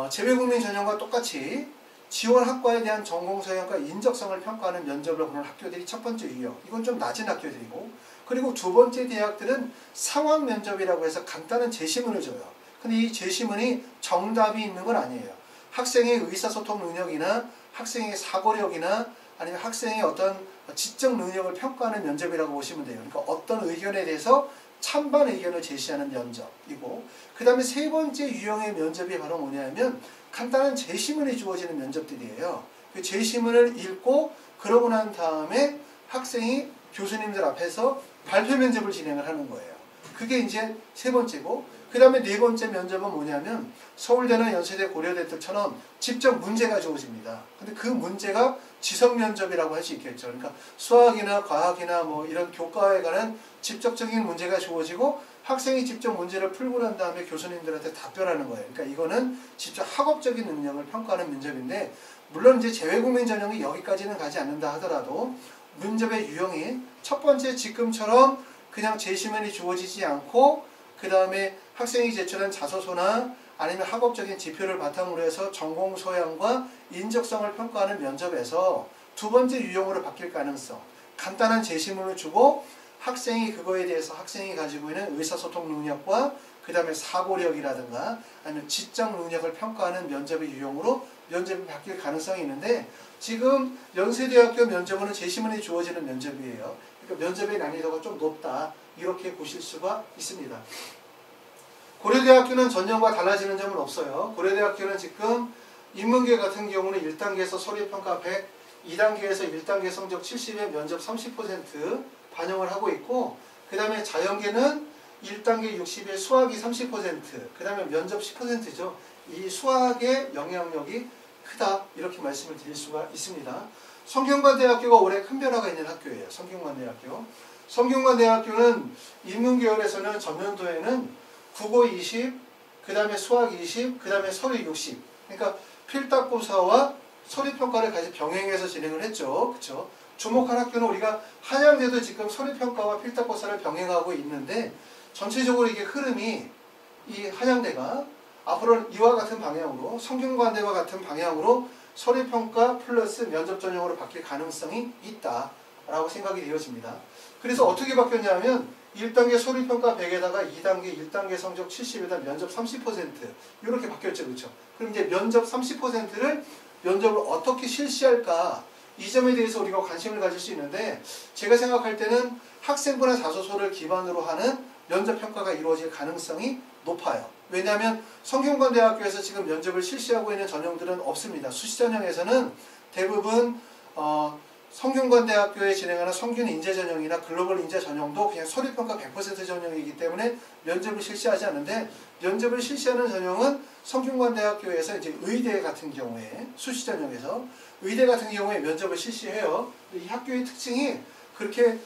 A: 재외국민 전형과 똑같이 지원 학과에 대한 전공 소양과 인적성을 평가하는 면접을 보는 학교들이 첫 번째 유형. 이건 좀 낮은 학교들이고, 그리고 두 번째 대학들은 상황 면접이라고 해서 간단한 제시문을 줘요. 근데 이 제시문이 정답이 있는 건 아니에요. 학생의 의사소통 능력이나 학생의 사고력이나 아니면 학생의 어떤 지적 능력을 평가하는 면접이라고 보시면 돼요. 그러니까 어떤 의견에 대해서 찬반 의견을 제시하는 면접이고, 그 다음에 세 번째 유형의 면접이 바로 뭐냐면 간단한 제시문이 주어지는 면접들이에요. 그 제시문을 읽고 그러고 난 다음에 학생이 교수님들 앞에서 발표 면접을 진행을 하는 거예요. 그게 이제 세 번째고, 그 다음에 네 번째 면접은 뭐냐면 서울대나 연세대, 고려대 때처럼 직접 문제가 주어집니다. 근데 그 문제가 지성 면접이라고 할 수 있겠죠. 그러니까 수학이나 과학이나 뭐 이런 교과에 관한 직접적인 문제가 주어지고 학생이 직접 문제를 풀고 난 다음에 교수님들한테 답변하는 거예요. 그러니까 이거는 직접 학업적인 능력을 평가하는 면접인데, 물론 이제 재외국민 전형이 여기까지는 가지 않는다 하더라도 면접의 유형이 첫 번째 지금처럼 그냥 제시문이 주어지지 않고 그 다음에 학생이 제출한 자소서나 아니면 학업적인 지표를 바탕으로 해서 전공 소양과 인적성을 평가하는 면접에서 두 번째 유형으로 바뀔 가능성, 간단한 제시문을 주고 학생이 그거에 대해서 학생이 가지고 있는 의사소통 능력과 그 다음에 사고력이라든가 아니면 지적 능력을 평가하는 면접의 유형으로 면접이 바뀔 가능성이 있는데 지금 연세대학교 면접은 재시문이 주어지는 면접이에요. 그러니까 면접의 난이도가 좀 높다 이렇게 보실 수가 있습니다. 고려대학교는 전년과 달라지는 점은 없어요. 고려대학교는 지금 인문계 같은 경우는 1단계에서 서류평가 100, 2단계에서 1단계 성적 70에 면접 30% 반영을 하고 있고 그 다음에 자연계는 1단계 60에 수학이 30%, 그 다음에 면접 10%죠. 이 수학의 영향력이 크다 이렇게 말씀을 드릴 수가 있습니다. 성균관대학교가 올해 큰 변화가 있는 학교예요. 성균관대학교. 성균관대학교는 인문계열에서는 전년도에는 국어 20, 그 다음에 수학 20, 그 다음에 서류 60. 그러니까 필답고사와 서류평가를 같이 병행해서 진행을 했죠. 그렇죠? 주목할 학교는 우리가 한양대도 지금 서류평가와 필답고사를 병행하고 있는데 전체적으로 이게 흐름이 이 한양대가 앞으로는 이와 같은 방향으로 성균관대와 같은 방향으로 서류평가 플러스 면접 전형으로 바뀔 가능성이 있다라고 생각이 되어집니다. 그래서 어떻게 바뀌었냐면 1단계 서류평가 100에다가 1단계 성적 70에다 면접 30% 이렇게 바뀌었죠. 그렇죠? 그럼 이제 면접 30%를 면접을 어떻게 실시할까 이 점에 대해서 우리가 관심을 가질 수 있는데 제가 생각할 때는 학생부나 자소서를 기반으로 하는 면접 평가가 이루어질 가능성이 높아요. 왜냐하면 성균관대학교에서 지금 면접을 실시하고 있는 전형들은 없습니다. 수시 전형에서는 대부분 성균관대학교에 진행하는 성균인재전형이나 글로벌 인재전형도 그냥 서류평가 100% 전형이기 때문에 면접을 실시하지 않는데 면접을 실시하는 전형은 성균관대학교에서 이제 의대 같은 경우에 수시 전형에서 의대 같은 경우에 면접을 실시해요. 이 학교의 특징이 그렇게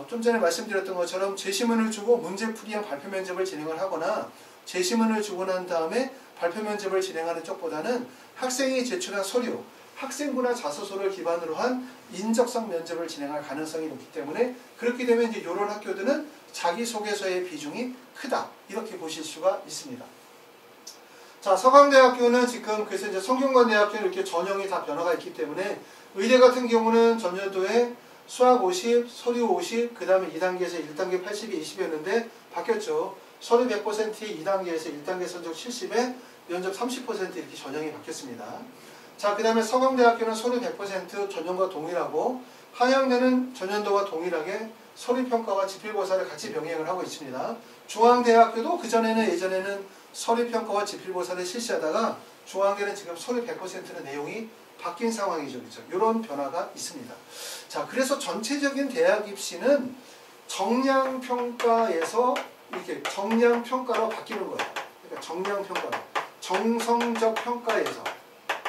A: 좀 전에 말씀드렸던 것처럼 제시문을 주고 문제풀이형 발표 면접을 진행을 하거나 제시문을 주고 난 다음에 발표 면접을 진행하는 쪽보다는 학생이 제출한 서류 학생부나 자소서를 기반으로 한 인적성 면접을 진행할 가능성이 높기 때문에 그렇게 되면 이제 이런 학교들은 자기소개서의 비중이 크다 이렇게 보실 수가 있습니다. 자, 서강대학교는 지금 그래서 이제 성균관대학교는 이렇게 전형이 다 변화가 있기 때문에 의대 같은 경우는 전년도에 수학 50, 서류 50, 그 다음에 2단계에서 1단계 80이 20이었는데 바뀌었죠. 서류 100%이 2단계에서 1단계 성적 70에 면접 30% 이렇게 전형이 바뀌었습니다. 자, 그 다음에 서강대학교는 서류 100% 전년과 동일하고 한양대는 전년도와 동일하게 서류평가와 지필고사를 같이 병행을 하고 있습니다. 중앙대학교도 그전에는 예전에는 서류평가와 지필고사를 실시하다가 중앙대는 지금 서류 100%는 내용이 바뀐 상황이죠. 그렇죠? 이런 변화가 있습니다. 자, 그래서 전체적인 대학 입시는 정량평가에서 이렇게 정량평가로 바뀌는 거예요. 그러니까 정량평가로. 정성적 평가에서.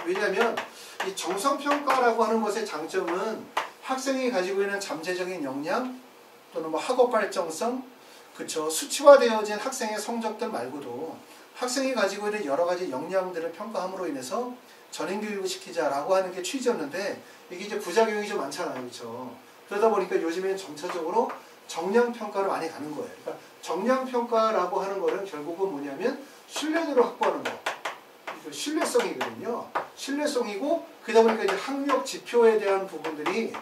A: 왜냐하면 이 정성평가라고 하는 것의 장점은 학생이 가지고 있는 잠재적인 역량 또는 뭐 학업 발전성, 그쵸, 수치화되어진 학생의 성적들 말고도 학생이 가지고 있는 여러 가지 역량들을 평가함으로 인해서 전인교육을 시키자라고 하는 게 취지였는데 이게 이제 부작용이 좀 많잖아요. 그렇죠? 그러다 보니까 요즘에는 점차적으로 정량평가로 많이 가는 거예요. 그러니까 정량평가라고 하는 거는 결국은 뭐냐면 신뢰도를 확보하는 거. 신뢰성이거든요. 신뢰성이고 그러다 보니까 이제 학력지표에 대한 부분들이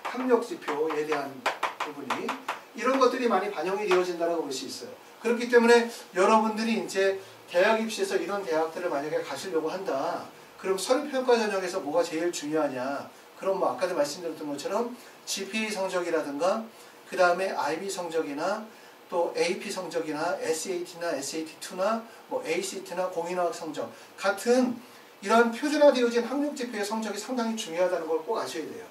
A: 학력지표에 대한 부분이 이런 것들이 많이 반영이 되어진다고 볼 수 있어요. 그렇기 때문에 여러분들이 이제 대학 입시에서 이런 대학들을 만약에 가시려고 한다. 그럼 서류평가 전형에서 뭐가 제일 중요하냐? 그럼 뭐 아까도 말씀드렸던 것처럼 GPA 성적이라든가 그 다음에 IB 성적이나 또 AP 성적이나 SAT나 SAT2나 뭐 ACT나 공인어학 성적 같은 이런 표준화되어진 학력지표의 성적이 상당히 중요하다는 걸 꼭 아셔야 돼요.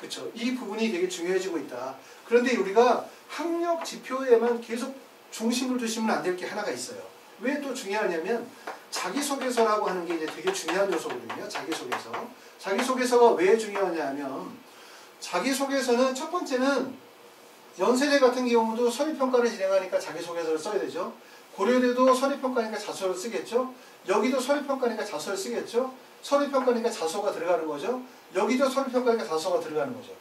A: 그렇죠? 이 부분이 되게 중요해지고 있다. 그런데 우리가 학력지표에만 계속 중심을 두시면 안 될 게 하나가 있어요. 왜 또 중요하냐면 자기소개서라고 하는 게 이제 되게 중요한 요소거든요. 자기소개서. 자기소개서가 왜 중요하냐면 자기소개서는 첫 번째는 연세대 같은 경우도 서류평가를 진행하니까 자기소개서를 써야 되죠. 고려대도 서류평가니까 자소를 쓰겠죠. 여기도 서류평가니까 자소를 쓰겠죠. 서류평가니까 자소가 들어가는 거죠. 여기도 서류평가니까 자소가 들어가는 거죠.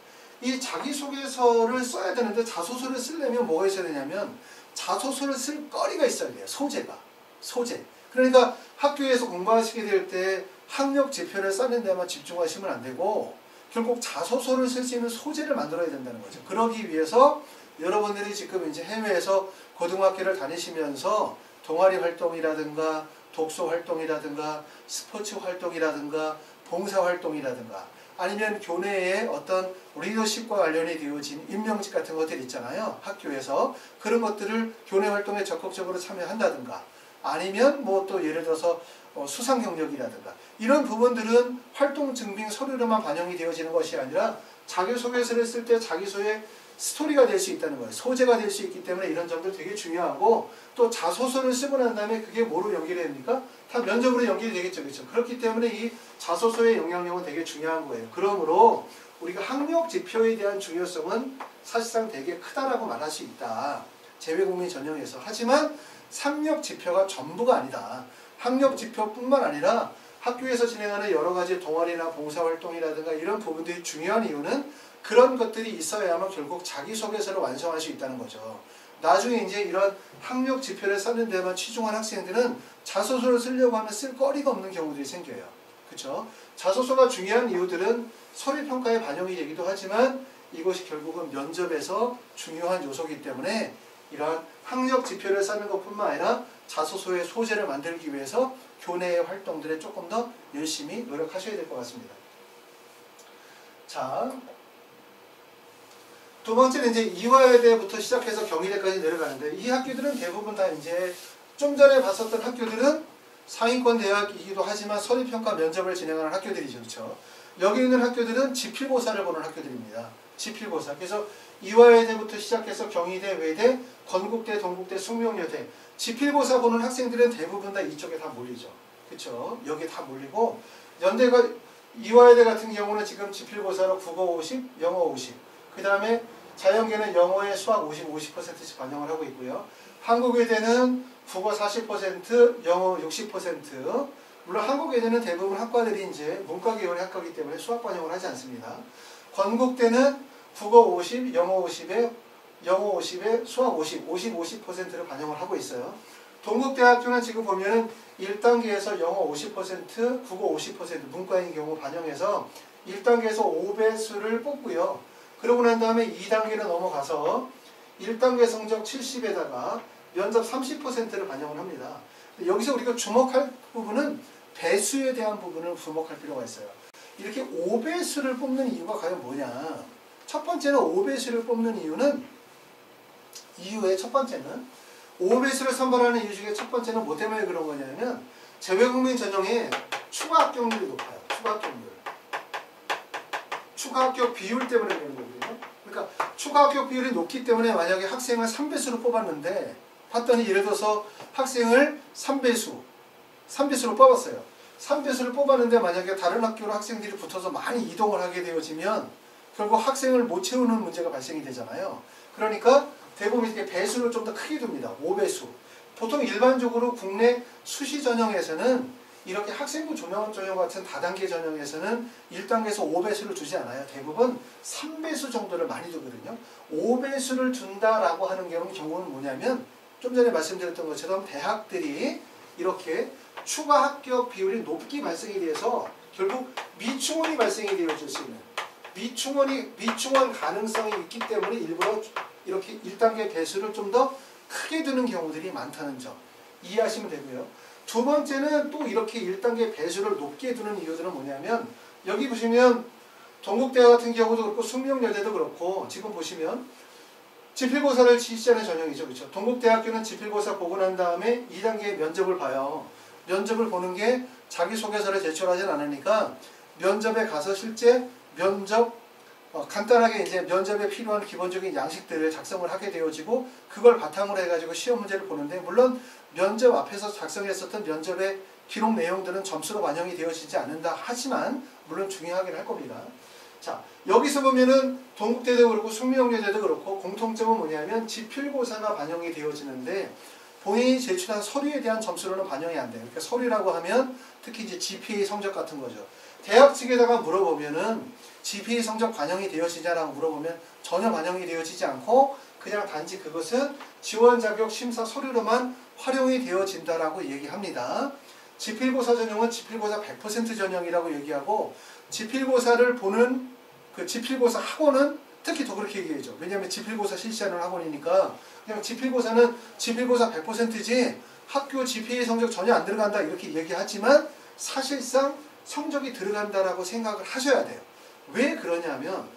A: 이 자기소개서를 써야 되는데 자소서를 쓰려면 뭐가 있어야 되냐면 자소서를 쓸 거리가 있어야 돼요. 소재가. 소재. 그러니까 학교에서 공부하시게 될 때 학력 지표를 쌓는 데만 집중하시면 안 되고 결국 자소서를 쓸 수 있는 소재를 만들어야 된다는 거죠. 그러기 위해서 여러분들이 지금 이제 해외에서 고등학교를 다니시면서 동아리 활동이라든가 독서 활동이라든가 스포츠 활동이라든가 봉사 활동이라든가 아니면 교내에 어떤 리더십과 관련이 되어진 임명직 같은 것들 있잖아요. 학교에서 그런 것들을 교내 활동에 적극적으로 참여한다든가 아니면 뭐 또 예를 들어서 수상 경력이라든가 이런 부분들은 활동 증빙 서류로만 반영이 되어지는 것이 아니라 자기소개서를 쓸 때 자기소의 스토리가 될 수 있다는 거예요. 소재가 될 수 있기 때문에 이런 점들 되게 중요하고 또 자소서를 쓰고 난 다음에 그게 뭐로 연결이 됩니까? 다 면접으로 연결이 되겠죠. 그렇죠? 그렇기 때문에 이 자소서의 영향력은 되게 중요한 거예요. 그러므로 우리가 학력 지표에 대한 중요성은 사실상 되게 크다라고 말할 수 있다. 재외국민 전형에서. 하지만 학력 지표가 전부가 아니다. 학력 지표뿐만 아니라 학교에서 진행하는 여러 가지 동아리나 봉사활동이라든가 이런 부분들이 중요한 이유는 그런 것들이 있어야만 결국 자기소개서를 완성할 수 있다는 거죠. 나중에 이제 이런 학력 지표를 쌓는 데만 치중한 학생들은 자소서를 쓰려고 하면 쓸 거리가 없는 경우들이 생겨요. 그렇죠? 자소서가 중요한 이유들은 서류평가에 반영이 되기도 하지만 이것이 결국은 면접에서 중요한 요소이기 때문에 이러한 학력 지표를 쌓는 것뿐만 아니라 자소서의 소재를 만들기 위해서 교내의 활동들에 조금 더 열심히 노력하셔야 될 것 같습니다. 자, 두 번째는 이제 이화여대부터 시작해서 경희대까지 내려가는데 이 학교들은 대부분 다 이제 좀 전에 봤었던 학교들은 상위권 대학이기도 하지만 서류평가 면접을 진행하는 학교들이죠. 그렇죠? 여기 있는 학교들은 지필고사를 보는 학교들입니다. 지필고사. 그래서 이화여대부터 시작해서 경희대, 외대, 건국대, 동국대, 숙명여대 지필고사 보는 학생들은 대부분 다 이쪽에 다 몰리죠. 그렇죠? 여기에 다 몰리고 연대가 이화여대 같은 경우는 지금 지필고사로 국어 50, 영어 50 그 다음에 자연계는 영어에 수학 50, 50%씩 반영을 하고 있고요. 한국외대는 국어 40%, 영어 60%. 물론 한국외대는 대부분 학과들이 이제 문과 계열의 학과이기 때문에 수학 반영을 하지 않습니다. 건국대는 국어 50, 영어 50에 수학 50%를 반영을 하고 있어요. 동국대학교는 지금 보면은 1단계에서 영어 50%, 국어 50% 문과인 경우 반영해서 1단계에서 5배수를 뽑고요. 그러고 난 다음에 2단계로 넘어가서 1단계 성적 70에다가 면접 30%를 반영을 합니다. 여기서 우리가 주목할 부분은 배수에 대한 부분을 주목할 필요가 있어요. 이렇게 5배수를 뽑는 이유가 과연 뭐냐? 첫 번째는 5배수를 뽑는 이유의 첫 번째는 5배수를 선발하는 이유 중에 첫 번째는 뭐 때문에 그런 거냐면 재외국민 전형의 추가 합격률이 높아요. 추가 합격률. 추가 합격 비율 때문에 그런 거거든요. 그러니까 추가 합격 비율이 높기 때문에 만약에 학생을 3배수로 뽑았는데 봤더니 예를 들어서 학생을 3배수로 뽑았어요. 3배수를 뽑았는데 만약에 다른 학교로 학생들이 붙어서 많이 이동을 하게 되어지면 결국 학생을 못 채우는 문제가 발생이 되잖아요. 그러니까 대부분 이렇게 배수를 좀 더 크게 둡니다. 5배수. 보통 일반적으로 국내 수시 전형에서는 이렇게 학생부 전형 같은 다단계 전형에서는 1단계에서 5배수를 주지 않아요. 대부분 3배수 정도를 많이 두거든요. 5배수를 준다라고 하는 경우는 뭐냐면 좀 전에 말씀드렸던 것처럼 대학들이 이렇게 추가 합격 비율이 높게 발생이 돼서 결국 미충원이 발생이 되어질 수 있는 미충원 가능성이 있기 때문에 일부러 이렇게 1단계 배수를 좀 더 크게 두는 경우들이 많다는 점 이해하시면 되고요. 두 번째는 또 이렇게 1단계 배수를 높게 두는 이유들은 뭐냐면 여기 보시면 동국대 같은 경우도 그렇고 숙명여대도 그렇고 지금 보시면 지필고사를 지시하는 전형이죠. 그렇죠? 동국대학교는 지필고사 보고 난 다음에 2단계 면접을 봐요. 면접을 보는 게 자기소개서를 제출하진 않으니까 면접에 가서 실제 면접 간단하게 이제 면접에 필요한 기본적인 양식들을 작성을 하게 되어지고 그걸 바탕으로 해가지고 시험 문제를 보는데 물론 면접 앞에서 작성했었던 면접의 기록 내용들은 점수로 반영이 되어지지 않는다 하지만 물론 중요하긴 할 겁니다. 자, 여기서 보면은 동국대도 그렇고 숙명여대도 그렇고 공통점은 뭐냐면 지필고사가 반영이 되어지는데 본인이 제출한 서류에 대한 점수로는 반영이 안 돼요. 그러니까 서류라고 하면 특히 이제 GPA 성적 같은 거죠. 대학 측에다가 물어보면은 GPA 성적 반영이 되어지냐라고 물어보면 전혀 반영이 되어지지 않고 그냥 단지 그것은 지원 자격 심사 서류로만 활용이 되어진다라고 얘기합니다. 지필고사 전형은 지필고사 100% 전형이라고 얘기하고 지필고사를 보는 그 지필고사 학원은 특히 더 그렇게 얘기해죠. 왜냐하면 지필고사 실시하는 학원이니까 그냥 지필고사는 지필고사 100%지 학교 GPA 성적 전혀 안 들어간다 이렇게 얘기하지만 사실상 성적이 들어간다라고 생각을 하셔야 돼요. 왜 그러냐면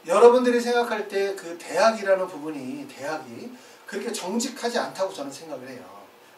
A: 여러분들이 생각할 때 그 대학이라는 부분이 대학이 그렇게 정직하지 않다고 저는 생각을 해요.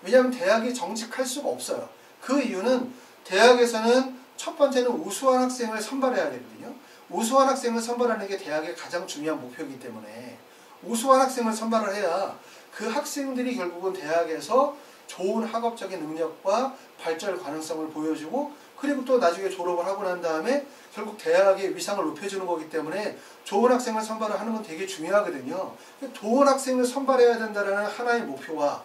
A: 왜냐하면 대학이 정직할 수가 없어요. 그 이유는 대학에서는 첫 번째는 우수한 학생을 선발해야 되거든요. 우수한 학생을 선발하는 게 대학의 가장 중요한 목표이기 때문에 우수한 학생을 선발을 해야 그 학생들이 결국은 대학에서 좋은 학업적인 능력과 발전 가능성을 보여주고 그리고 또 나중에 졸업을 하고 난 다음에 결국 대학의 위상을 높여주는 거기 때문에 좋은 학생을 선발을 하는 건 되게 중요하거든요. 좋은 학생을 선발해야 된다는 하나의 목표와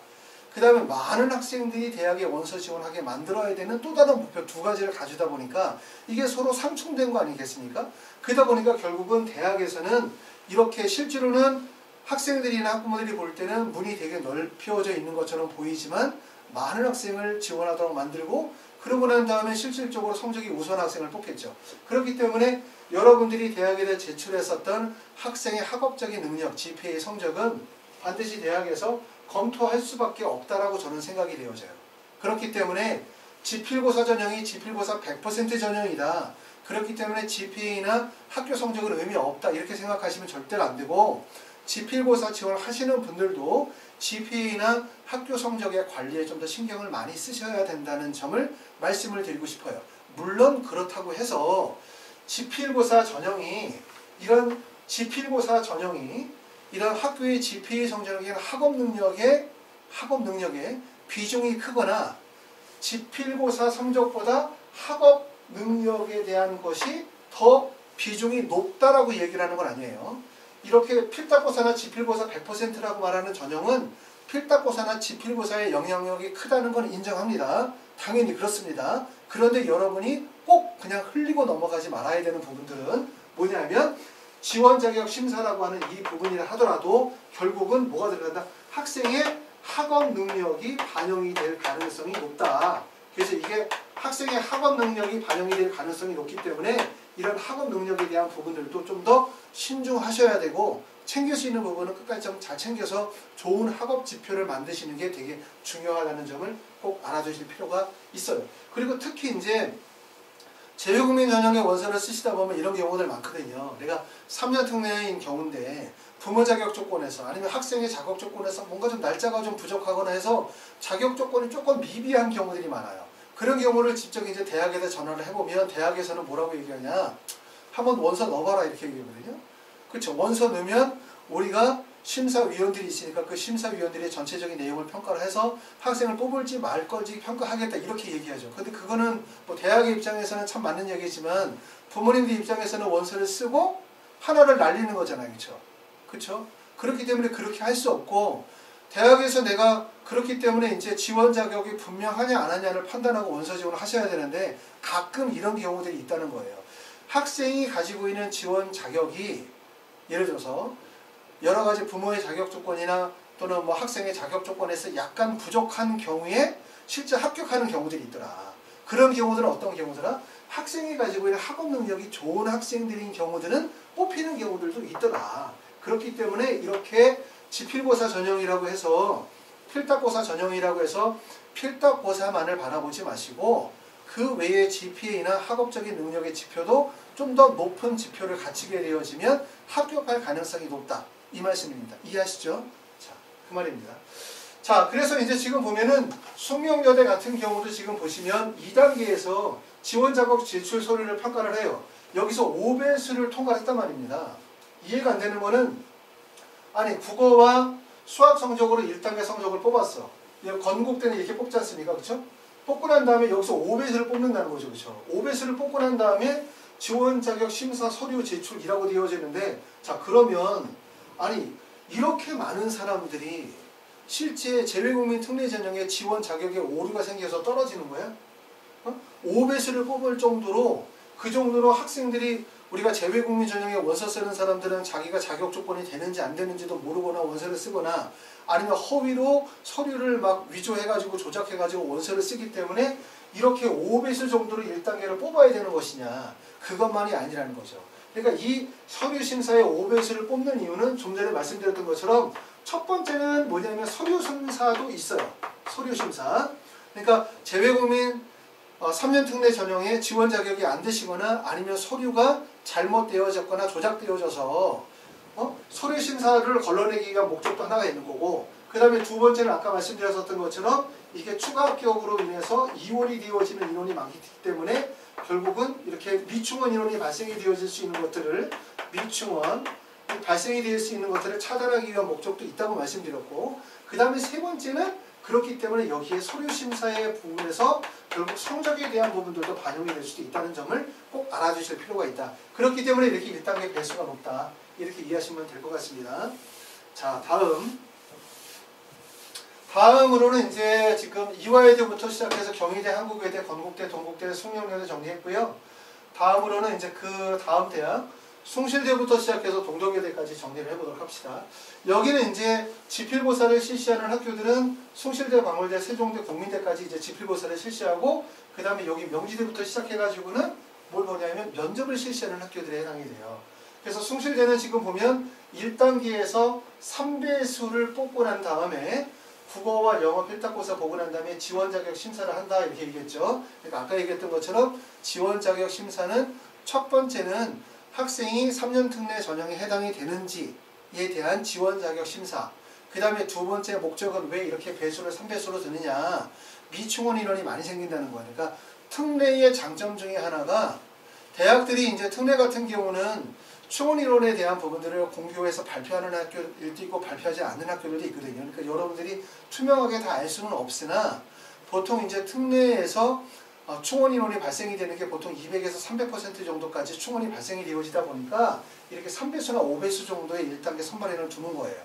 A: 그 다음에 많은 학생들이 대학에 원서 지원하게 만들어야 되는 또 다른 목표 두 가지를 가지다 보니까 이게 서로 상충된 거 아니겠습니까? 그러다 보니까 결국은 대학에서는 이렇게 실제로는 학생들이나 학부모들이 볼 때는 문이 되게 넓혀져 있는 것처럼 보이지만 많은 학생을 지원하도록 만들고 그러고 난 다음에 실질적으로 성적이 우수한 학생을 뽑겠죠. 그렇기 때문에 여러분들이 대학에 제출했었던 학생의 학업적인 능력, GPA 성적은 반드시 대학에서 검토할 수밖에 없다라고 저는 생각이 되어져요. 그렇기 때문에 지필고사 전형이 지필고사 100% 전형이다. 그렇기 때문에 GPA나 학교 성적은 의미 없다. 이렇게 생각하시면 절대로 안 되고 지필고사 지원하시는 분들도 GPA나 학교 성적의 관리에 좀 더 신경을 많이 쓰셔야 된다는 점을 말씀을 드리고 싶어요. 물론 그렇다고 해서 지필고사 전형이 이런 학교의 GPA 성적에 학업 능력의 비중이 크거나 지필고사 성적보다 학업 능력에 대한 것이 더 비중이 높다라고 얘기를 하는 건 아니에요. 이렇게 필답고사나 지필고사 100%라고 말하는 전형은 필답고사나 지필고사의 영향력이 크다는 건 인정합니다. 당연히 그렇습니다. 그런데 여러분이 꼭 그냥 흘리고 넘어가지 말아야 되는 부분들은 뭐냐면 지원자격 심사라고 하는 이 부분이라 하더라도 결국은 뭐가 들어간다? 학생의 학업 능력이 반영이 될 가능성이 높다. 그래서 이게 학생의 학업 능력이 반영이 될 가능성이 높기 때문에 이런 학업 능력에 대한 부분들도 좀 더 신중하셔야 되고 챙길 수 있는 부분은 끝까지 좀 잘 챙겨서 좋은 학업 지표를 만드시는 게 되게 중요하다는 점을 꼭 알아두실 필요가 있어요. 그리고 특히 이제 재외국민 전형의 원서를 쓰시다 보면 이런 경우들 많거든요. 내가 3년 특례인 경우인데 부모 자격 조건에서 아니면 학생의 자격 조건에서 뭔가 좀 날짜가 좀 부족하거나 해서 자격 조건이 조금 미비한 경우들이 많아요. 그런 경우를 직접 이제 대학에다 전화를 해보면 대학에서는 뭐라고 얘기하냐? 한번 원서 넣어봐라 이렇게 얘기하거든요. 그렇죠. 원서 넣으면 우리가 심사위원들이 있으니까 그 심사위원들이 전체적인 내용을 평가를 해서 학생을 뽑을지 말 건지 평가하겠다 이렇게 얘기하죠. 근데 그거는 뭐 대학의 입장에서는 참 맞는 얘기지만 부모님들 입장에서는 원서를 쓰고 하나를 날리는 거잖아요. 그렇죠? 그렇죠? 그렇기 때문에 그렇게 할 수 없고 대학에서 내가 그렇기 때문에 이제 지원 자격이 분명하냐 안 하냐를 판단하고 원서 지원을 하셔야 되는데 가끔 이런 경우들이 있다는 거예요. 학생이 가지고 있는 지원 자격이 예를 들어서 여러 가지 부모의 자격 조건이나 또는 뭐 학생의 자격 조건에서 약간 부족한 경우에 실제 합격하는 경우들이 있더라. 그런 경우들은 어떤 경우더라? 학생이 가지고 있는 학업 능력이 좋은 학생들인 경우들은 뽑히는 경우들도 있더라. 그렇기 때문에 이렇게 지필고사 전형이라고 해서 필답고사 전형이라고 해서 필답고사만을 바라보지 마시고 그 외에 GPA나 학업적인 능력의 지표도 좀 더 높은 지표를 갖추게 되어지면 합격할 가능성이 높다. 이 말씀입니다. 이해하시죠? 자, 그 말입니다. 자, 그래서 이제 지금 보면은 숙명여대 같은 경우도 지금 보시면 2단계에서 지원자격 제출 서류를 평가를 해요. 여기서 5배수를 통과했단 말입니다. 이해가 안 되는 거는 아니 국어와 수학 성적으로 1단계 성적을 뽑았어. 건국 때는 이렇게 뽑지 않습니까? 그렇죠? 뽑고 난 다음에 여기서 5배수를 뽑는다는 거죠. 그렇죠? 5배수를 뽑고 난 다음에 지원자격 심사 서류 제출이라고 되어지는데 자 그러면 아니 이렇게 많은 사람들이 실제 재외국민 특례 전형에 지원 자격에 오류가 생겨서 떨어지는 거야? 5배수를 뽑을 정도로 그 정도로 학생들이 우리가 재외국민 전형에 원서 쓰는 사람들은 자기가 자격 조건이 되는지 안 되는지도 모르거나 원서를 쓰거나 아니면 허위로 서류를 막 위조해가지고 조작해가지고 원서를 쓰기 때문에 이렇게 5배수 정도로 1단계를 뽑아야 되는 것이냐 그것만이 아니라는 거죠. 그러니까 이 서류 심사의 5배수를 뽑는 이유는 좀 전에 말씀드렸던 것처럼 첫 번째는 뭐냐면 서류 심사도 있어요. 서류 심사. 그러니까 재외국민 3년 특례 전형에 지원 자격이 안 되시거나 아니면 서류가 잘못되어졌거나 조작되어져서 서류 심사를 걸러내기가 목적도 하나가 있는 거고, 그 다음에 두 번째는 아까 말씀드렸었던 것처럼 이게 추가 합격으로 인해서 이혼이 되어지는 인원이 많기 때문에 결국은 이렇게 미충원 인원이 발생이 되어질 수 있는 것들을 미충원 발생이 될 수 있는 것들을 차단하기 위한 목적도 있다고 말씀드렸고, 그 다음에 세 번째는 그렇기 때문에 여기에 서류 심사의 부분에서 결국 성적에 대한 부분들도 반영이 될 수도 있다는 점을 꼭 알아주실 필요가 있다. 그렇기 때문에 이렇게 1단계 배수가 높다. 이렇게 이해하시면 될 것 같습니다. 자, 다음으로는 이제 지금 이화여대부터 시작해서 경희대, 한국외대, 건국대, 동국대, 숭령여대 정리했고요. 다음으로는 이제 그 다음 대학 숭실대부터 시작해서 동덕여대까지 정리를 해보도록 합시다. 여기는 이제 지필고사를 실시하는 학교들은 숭실대, 광울대, 세종대, 국민대까지 이제 지필고사를 실시하고, 그 다음에 여기 명지대부터 시작해가지고는 뭘 보냐면 면접을 실시하는 학교들에 해당이 돼요. 그래서 숭실대는 지금 보면 1단계에서 3배수를 뽑고 난 다음에 국어와 영어 필탁고사 보고 난 다음에 지원 자격 심사를 한다 이렇게 얘기했죠. 그러니까 아까 얘기했던 것처럼 지원 자격 심사는 첫 번째는 학생이 3년 특례 전형에 해당이 되는지에 대한 지원 자격 심사. 그 다음에 두 번째 목적은 왜 이렇게 배수를 3배수로 드느냐. 미충원 인원이 많이 생긴다는 거예요. 그러니까 특례의 장점 중에 하나가 대학들이 이제 특례 같은 경우는 충원 인원에 대한 부분들을 공교에서 발표하는 학교들도 있고 발표하지 않는 학교들도 있거든요. 그러니까 여러분들이 투명하게 다 알 수는 없으나 보통 이제 특례에서 충원 인원이 발생이 되는 게 보통 200에서 300% 정도까지 충원이 발생이 되어지다 보니까 이렇게 3배수나 5배수 정도의 1단계 선발인을 두는 거예요.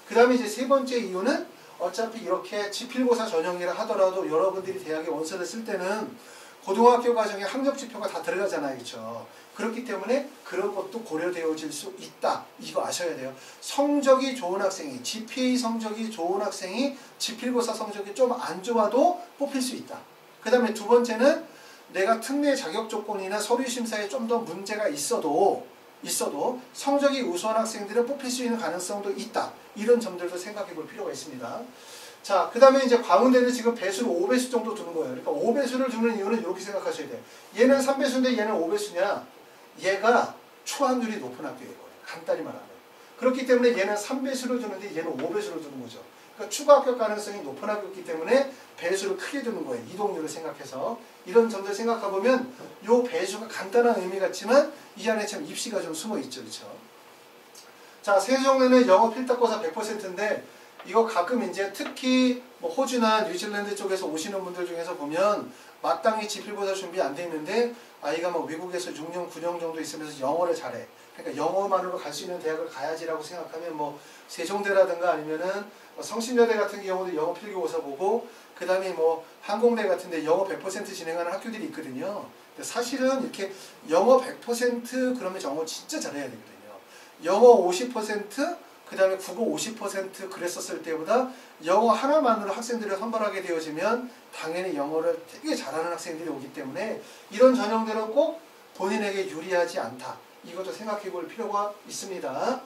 A: 그 다음에 이제 세 번째 이유는 어차피 이렇게 지필고사 전형이라 하더라도 여러분들이 대학에 원서를 쓸 때는 고등학교 과정에 학력지표가 다 들어가잖아요. 그렇죠? 그렇기 때문에 그런 것도 고려되어질 수 있다. 이거 아셔야 돼요. 성적이 좋은 학생이, GPA 성적이 좋은 학생이 지필고사 성적이 좀 안 좋아도 뽑힐 수 있다. 그 다음에 두 번째는 내가 특례 자격 조건이나 서류 심사에 좀 더 문제가 있어도 성적이 우수한 학생들은 뽑힐 수 있는 가능성도 있다. 이런 점들도 생각해 볼 필요가 있습니다. 자, 그 다음에 이제 광운대는 지금 배수를 5배수 정도 두는 거예요. 그러니까 5배수를 두는 이유는 이렇게 생각하셔야 돼요. 얘는 3배수인데 얘는 5배수냐? 얘가 초학률이 높은 학교예요. 간단히 말하면. 그렇기 때문에 얘는 3배수를 두는데 얘는 5배수를 두는 거죠. 그러니까 추가 합격 가능성이 높은 학교이기 때문에 배수를 크게 두는 거예요. 이동률을 생각해서. 이런 점들 생각해보면 이 배수가 간단한 의미 같지만 이 안에 참 입시가 좀 숨어있죠. 그렇죠? 자, 세종대는 영어 필탁고사 100%인데 이거 가끔 이제 특히 뭐 호주나 뉴질랜드 쪽에서 오시는 분들 중에서 보면 마땅히 지필고사 준비 안 돼 있는데 아이가 뭐 미국에서 6년, 9년 정도 있으면서 영어를 잘해. 그러니까 영어만으로 갈 수 있는 대학을 가야지라고 생각하면 뭐 세종대라든가 아니면은 성신여대 같은 경우도 영어 필기고사 보고 그 다음에 뭐 항공대 같은데 영어 100% 진행하는 학교들이 있거든요. 근데 사실은 이렇게 영어 100% 그러면 영어 진짜 잘해야 되거든요. 영어 50% 그 다음에 국어 50% 그랬었을 때보다 영어 하나만으로 학생들을 선발하게 되어지면 당연히 영어를 되게 잘하는 학생들이 오기 때문에 이런 전형들은 꼭 본인에게 유리하지 않다. 이것도 생각해 볼 필요가 있습니다.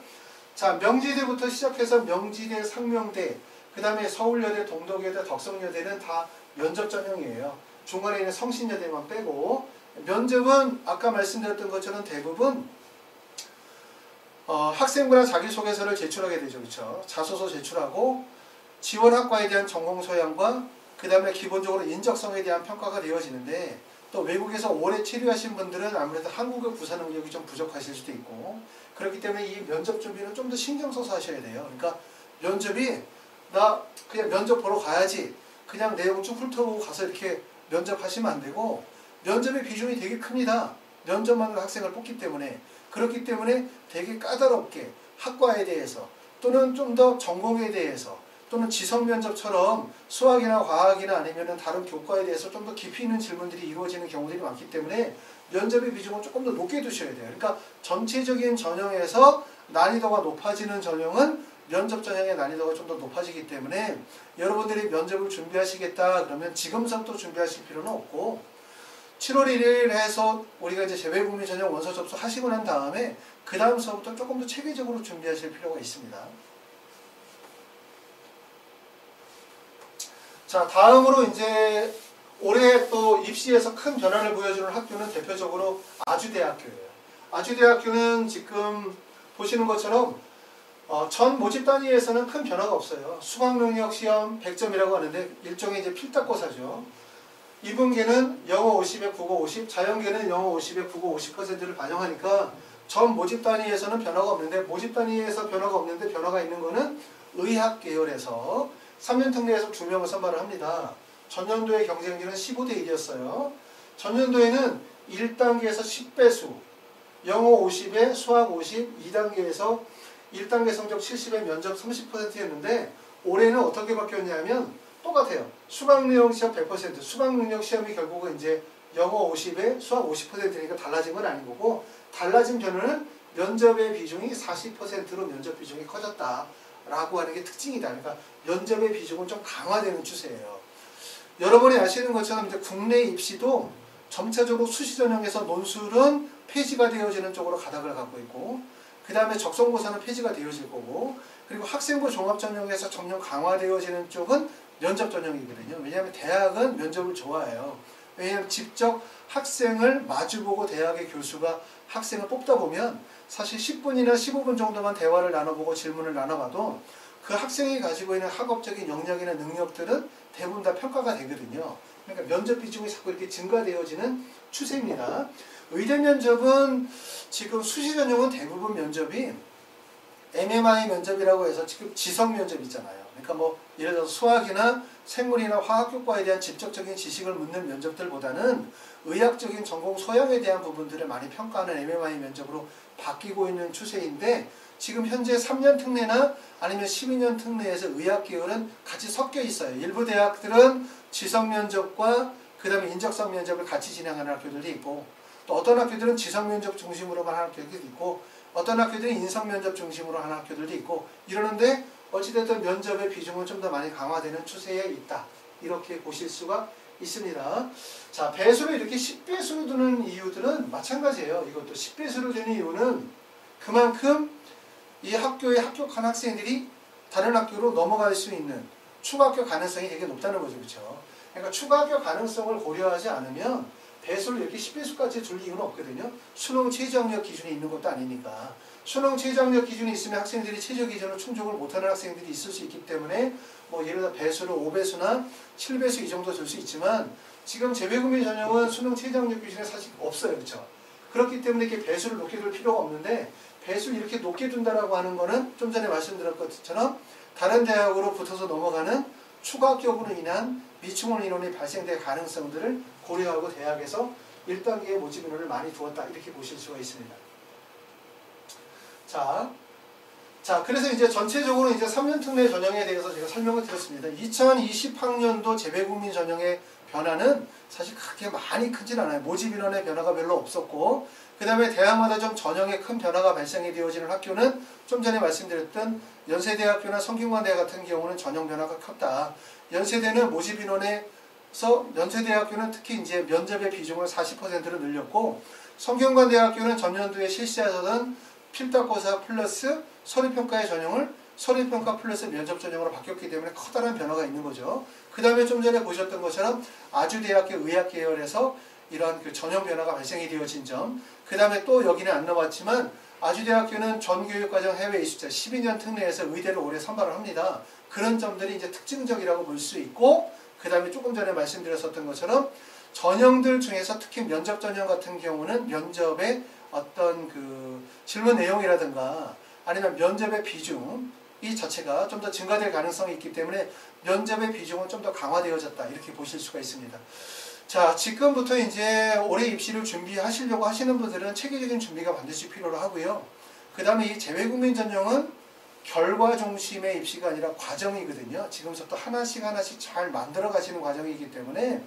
A: 자, 명지대부터 시작해서 명지대, 상명대, 그 다음에 서울여대, 동덕여대, 덕성여대는 다 면접 전형이에요. 중간에 있는 성신여대만 빼고 면접은 아까 말씀드렸던 것처럼 대부분 학생부나 자기소개서를 제출하게 되죠. 그렇죠? 자소서 제출하고 지원학과에 대한 전공소양과 그 다음에 기본적으로 인적성에 대한 평가가 되어지는데 또 외국에서 오래 체류하신 분들은 아무래도 한국어 구사 능력이 좀 부족하실 수도 있고 그렇기 때문에 이 면접 준비는 좀 더 신경 써서 하셔야 돼요. 그러니까 면접이 나 그냥 면접 보러 가야지 그냥 내용 좀 훑어보고 가서 이렇게 면접하시면 안 되고 면접의 비중이 되게 큽니다. 면접만으로 학생을 뽑기 때문에 그렇기 때문에 되게 까다롭게 학과에 대해서 또는 좀 더 전공에 대해서 또는 지성면접처럼 수학이나 과학이나 아니면 다른 교과에 대해서 좀 더 깊이 있는 질문들이 이루어지는 경우들이 많기 때문에 면접의 비중을 조금 더 높게 두셔야 돼요. 그러니까 전체적인 전형에서 난이도가 높아지는 전형은 면접 전형의 난이도가 좀 더 높아지기 때문에 여러분들이 면접을 준비하시겠다 그러면 지금서부터 준비하실 필요는 없고 7월 1일 해서 우리가 이제 재외국민 전형 원서 접수하시고 난 다음에 그 다음서부터 조금 더 체계적으로 준비하실 필요가 있습니다. 자, 다음으로 이제 올해 또 입시에서 큰 변화를 보여주는 학교는 대표적으로 아주대학교예요. 아주대학교는 지금 보시는 것처럼 전 모집 단위에서는 큰 변화가 없어요. 수학 능력 시험 100점이라고 하는데 일종의 이제 필답고사죠. 이분계는 영어 50에 국어 50, 자연계는 영어 50에 국어 50%를 반영하니까 전 모집 단위에서는 변화가 없는데, 모집 단위에서 변화가 없는데 변화가 있는 거는 의학 계열에서 3년 특례에서 2명을 선발을 합니다. 전년도의 경쟁률은 15대 1이었어요. 전년도에는 1단계에서 10배수, 영어 50에 수학 50, 2단계에서 1단계 성적 70에 면접 30%였는데 올해는 어떻게 바뀌었냐면 똑같아요. 수학 능력 시험 100%, 수학 능력 시험이 결국은 이제 영어 50에 수학 50%니까 달라진 건 아닌 거고, 달라진 변화는 면접의 비중이 40%로 면접 비중이 커졌다라고 하는 게 특징이다. 그러니까 면접의 비중은 좀 강화되는 추세예요. 여러분이 아시는 것처럼 이제 국내 입시도 점차적으로 수시 전형에서 논술은 폐지가 되어지는 쪽으로 가닥을 갖고 있고, 그 다음에 적성고사는 폐지가 되어질 거고, 그리고 학생부 종합전형에서 점점 강화되어지는 쪽은 면접 전형이거든요. 왜냐하면 대학은 면접을 좋아해요. 왜냐하면 직접 학생을 마주보고 대학의 교수가 학생을 뽑다 보면 사실 10분이나 15분 정도만 대화를 나눠보고 질문을 나눠봐도 그 학생이 가지고 있는 학업적인 역량이나 능력들은 대부분 다 평가가 되거든요. 그러니까 면접 비중이 자꾸 이렇게 증가되어지는 추세입니다. 의대 면접은 지금 수시 전형은 대부분 면접이 MMI 면접이라고 해서 지금 지성 면접 있잖아요. 그러니까 뭐 예를 들어서 수학이나 생물이나 화학교과에 대한 직접적인 지식을 묻는 면접들보다는 의학적인 전공 소양에 대한 부분들을 많이 평가하는 MMI 면접으로 바뀌고 있는 추세인데, 지금 현재 3년 특례나 아니면 12년 특례에서 의학 계열은 같이 섞여 있어요. 일부 대학들은 지성 면접과 그 다음에 인적성 면접을 같이 진행하는 학교들도 있고, 또 어떤 학교들은 지성 면접 중심으로만 하는 학교들도 있고, 어떤 학교들은 인성 면접 중심으로 하는 학교들도 있고 이러는데, 어찌됐든 면접의 비중은 좀 더 많이 강화되는 추세에 있다. 이렇게 보실 수가 있습니다. 자, 배수를 이렇게 10배수로 두는 이유들은 마찬가지예요. 이것도 10배수로 두는 이유는 그만큼 이 학교에 합격한 학생들이 다른 학교로 넘어갈 수 있는 추가 합격 가능성이 되게 높다는 거죠. 그렇죠? 그러니까 추가 합격 가능성을 고려하지 않으면 배수를 이렇게 10배수까지 줄 이유는 없거든요. 수능 최저학력 기준이 있는 것도 아니니까. 수능 최저학력 기준이 있으면 학생들이 최저 기준을 충족을 못하는 학생들이 있을 수 있기 때문에 뭐 예를 들어 배수를 5배수나 7배수 이 정도 줄 수 있지만, 지금 재배구민 전형은 수능 최저학력 기준에 사실 없어요. 그렇죠? 그렇기 때문에 이렇게 배수를 높게 둘 필요가 없는데, 배수를 이렇게 높게 둔다라고 하는 거는 좀 전에 말씀드렸던 것처럼 다른 대학으로 붙어서 넘어가는 추가 합격으로 인한 미충원 인원이 발생될 가능성들을 고려하고 대학에서 1단계의 모집 인원을 많이 두었다. 이렇게 보실 수가 있습니다. 자, 그래서 이제 전체적으로 이제 3년 특례 전형에 대해서 제가 설명을 드렸습니다. 2020학년도 재배국민 전형의 변화는 사실 그렇게 많이 크진 않아요. 모집 인원의 변화가 별로 없었고, 그 다음에 대학마다 좀 전형에 큰 변화가 발생이 되어지는 학교는 좀 전에 말씀드렸던 연세대학교나 성균관대 같은 경우는 전형 변화가 컸다. 연세대는 모집 인원에서 연세대학교는 특히 이제 면접의 비중을 40%로 늘렸고, 성균관대학교는 전년도에 실시하던 필답고사 플러스 서류평가의 전형을 서류평가 플러스 면접 전형으로 바뀌었기 때문에 커다란 변화가 있는 거죠. 그 다음에 좀 전에 보셨던 것처럼 아주대학교 의학계열에서 이러한 그 전형 변화가 발생이 되어진 점, 그 다음에 또 여기는 안 나왔지만 아주대학교는 전교육과정 해외 이수자 12년 특례에서 의대를 올해 선발을 합니다. 그런 점들이 이제 특징적이라고 볼 수 있고, 그 다음에 조금 전에 말씀드렸었던 것처럼 전형들 중에서 특히 면접 전형 같은 경우는 면접의 어떤 그 질문 내용이라든가 아니면 면접의 비중 이 자체가 좀 더 증가될 가능성이 있기 때문에 면접의 비중은 좀 더 강화되어졌다. 이렇게 보실 수가 있습니다. 자, 지금부터 이제 올해 입시를 준비하시려고 하시는 분들은 체계적인 준비가 반드시 필요로 하고요. 그 다음에 이 재외국민 전형은 결과 중심의 입시가 아니라 과정이거든요. 지금부터 하나씩 잘 만들어 가시는 과정이기 때문에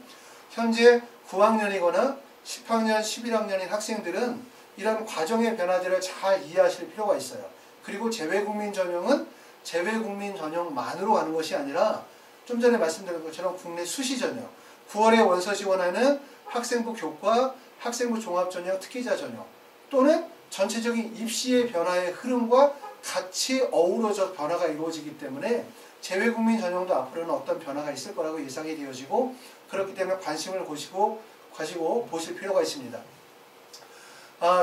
A: 현재 9학년이거나 10학년, 11학년인 학생들은 이런 과정의 변화들을 잘 이해하실 필요가 있어요. 그리고 재외국민 전형은 재외국민 전형만으로 가는 것이 아니라 좀 전에 말씀드린 것처럼 국내 수시 전형, 9월에 원서 지원하는 학생부 교과, 학생부 종합전형, 특기자 전형 또는 전체적인 입시의 변화의 흐름과 같이 어우러져 변화가 이루어지기 때문에 재외국민 전형도 앞으로는 어떤 변화가 있을 거라고 예상이 되어지고 그렇기 때문에 관심을 가지고 보실 필요가 있습니다.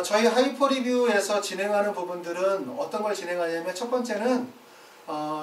A: 저희 하이퍼 리뷰에서 진행하는 부분들은 어떤 걸 진행하냐면 첫 번째는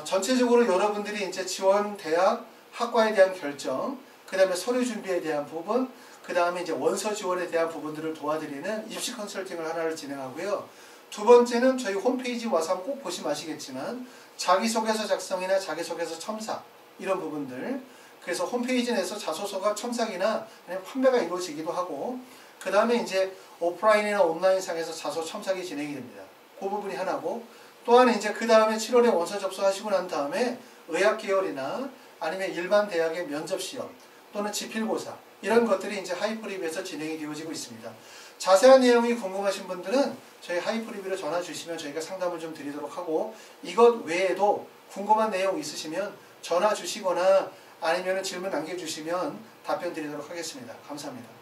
A: 전체적으로 여러분들이 이제 지원 대학 학과에 대한 결정, 그 다음에 서류 준비에 대한 부분, 그 다음에 이제 원서 지원에 대한 부분들을 도와드리는 입시 컨설팅을 하나를 진행하고요. 두 번째는 저희 홈페이지 와서 한번 꼭 보시면 아시겠지만 자기소개서 작성이나 자기소개서 첨삭 이런 부분들, 그래서 홈페이지 내에서 자소서가 첨삭이나 그냥 판매가 이루어지기도 하고, 그 다음에 이제 오프라인이나 온라인상에서 자소 첨삭이 진행이 됩니다. 그 부분이 하나고, 또한 이제 그 다음에 7월에 원서 접수하시고 난 다음에 의학 계열이나 아니면 일반 대학의 면접 시험 또는 지필고사 이런 것들이 이제 하이퍼리뷰에서 진행이 되어지고 있습니다. 자세한 내용이 궁금하신 분들은 저희 하이퍼리뷰로 전화 주시면 저희가 상담을 좀 드리도록 하고, 이것 외에도 궁금한 내용 있으시면 전화 주시거나 아니면 질문 남겨주시면 답변 드리도록 하겠습니다. 감사합니다.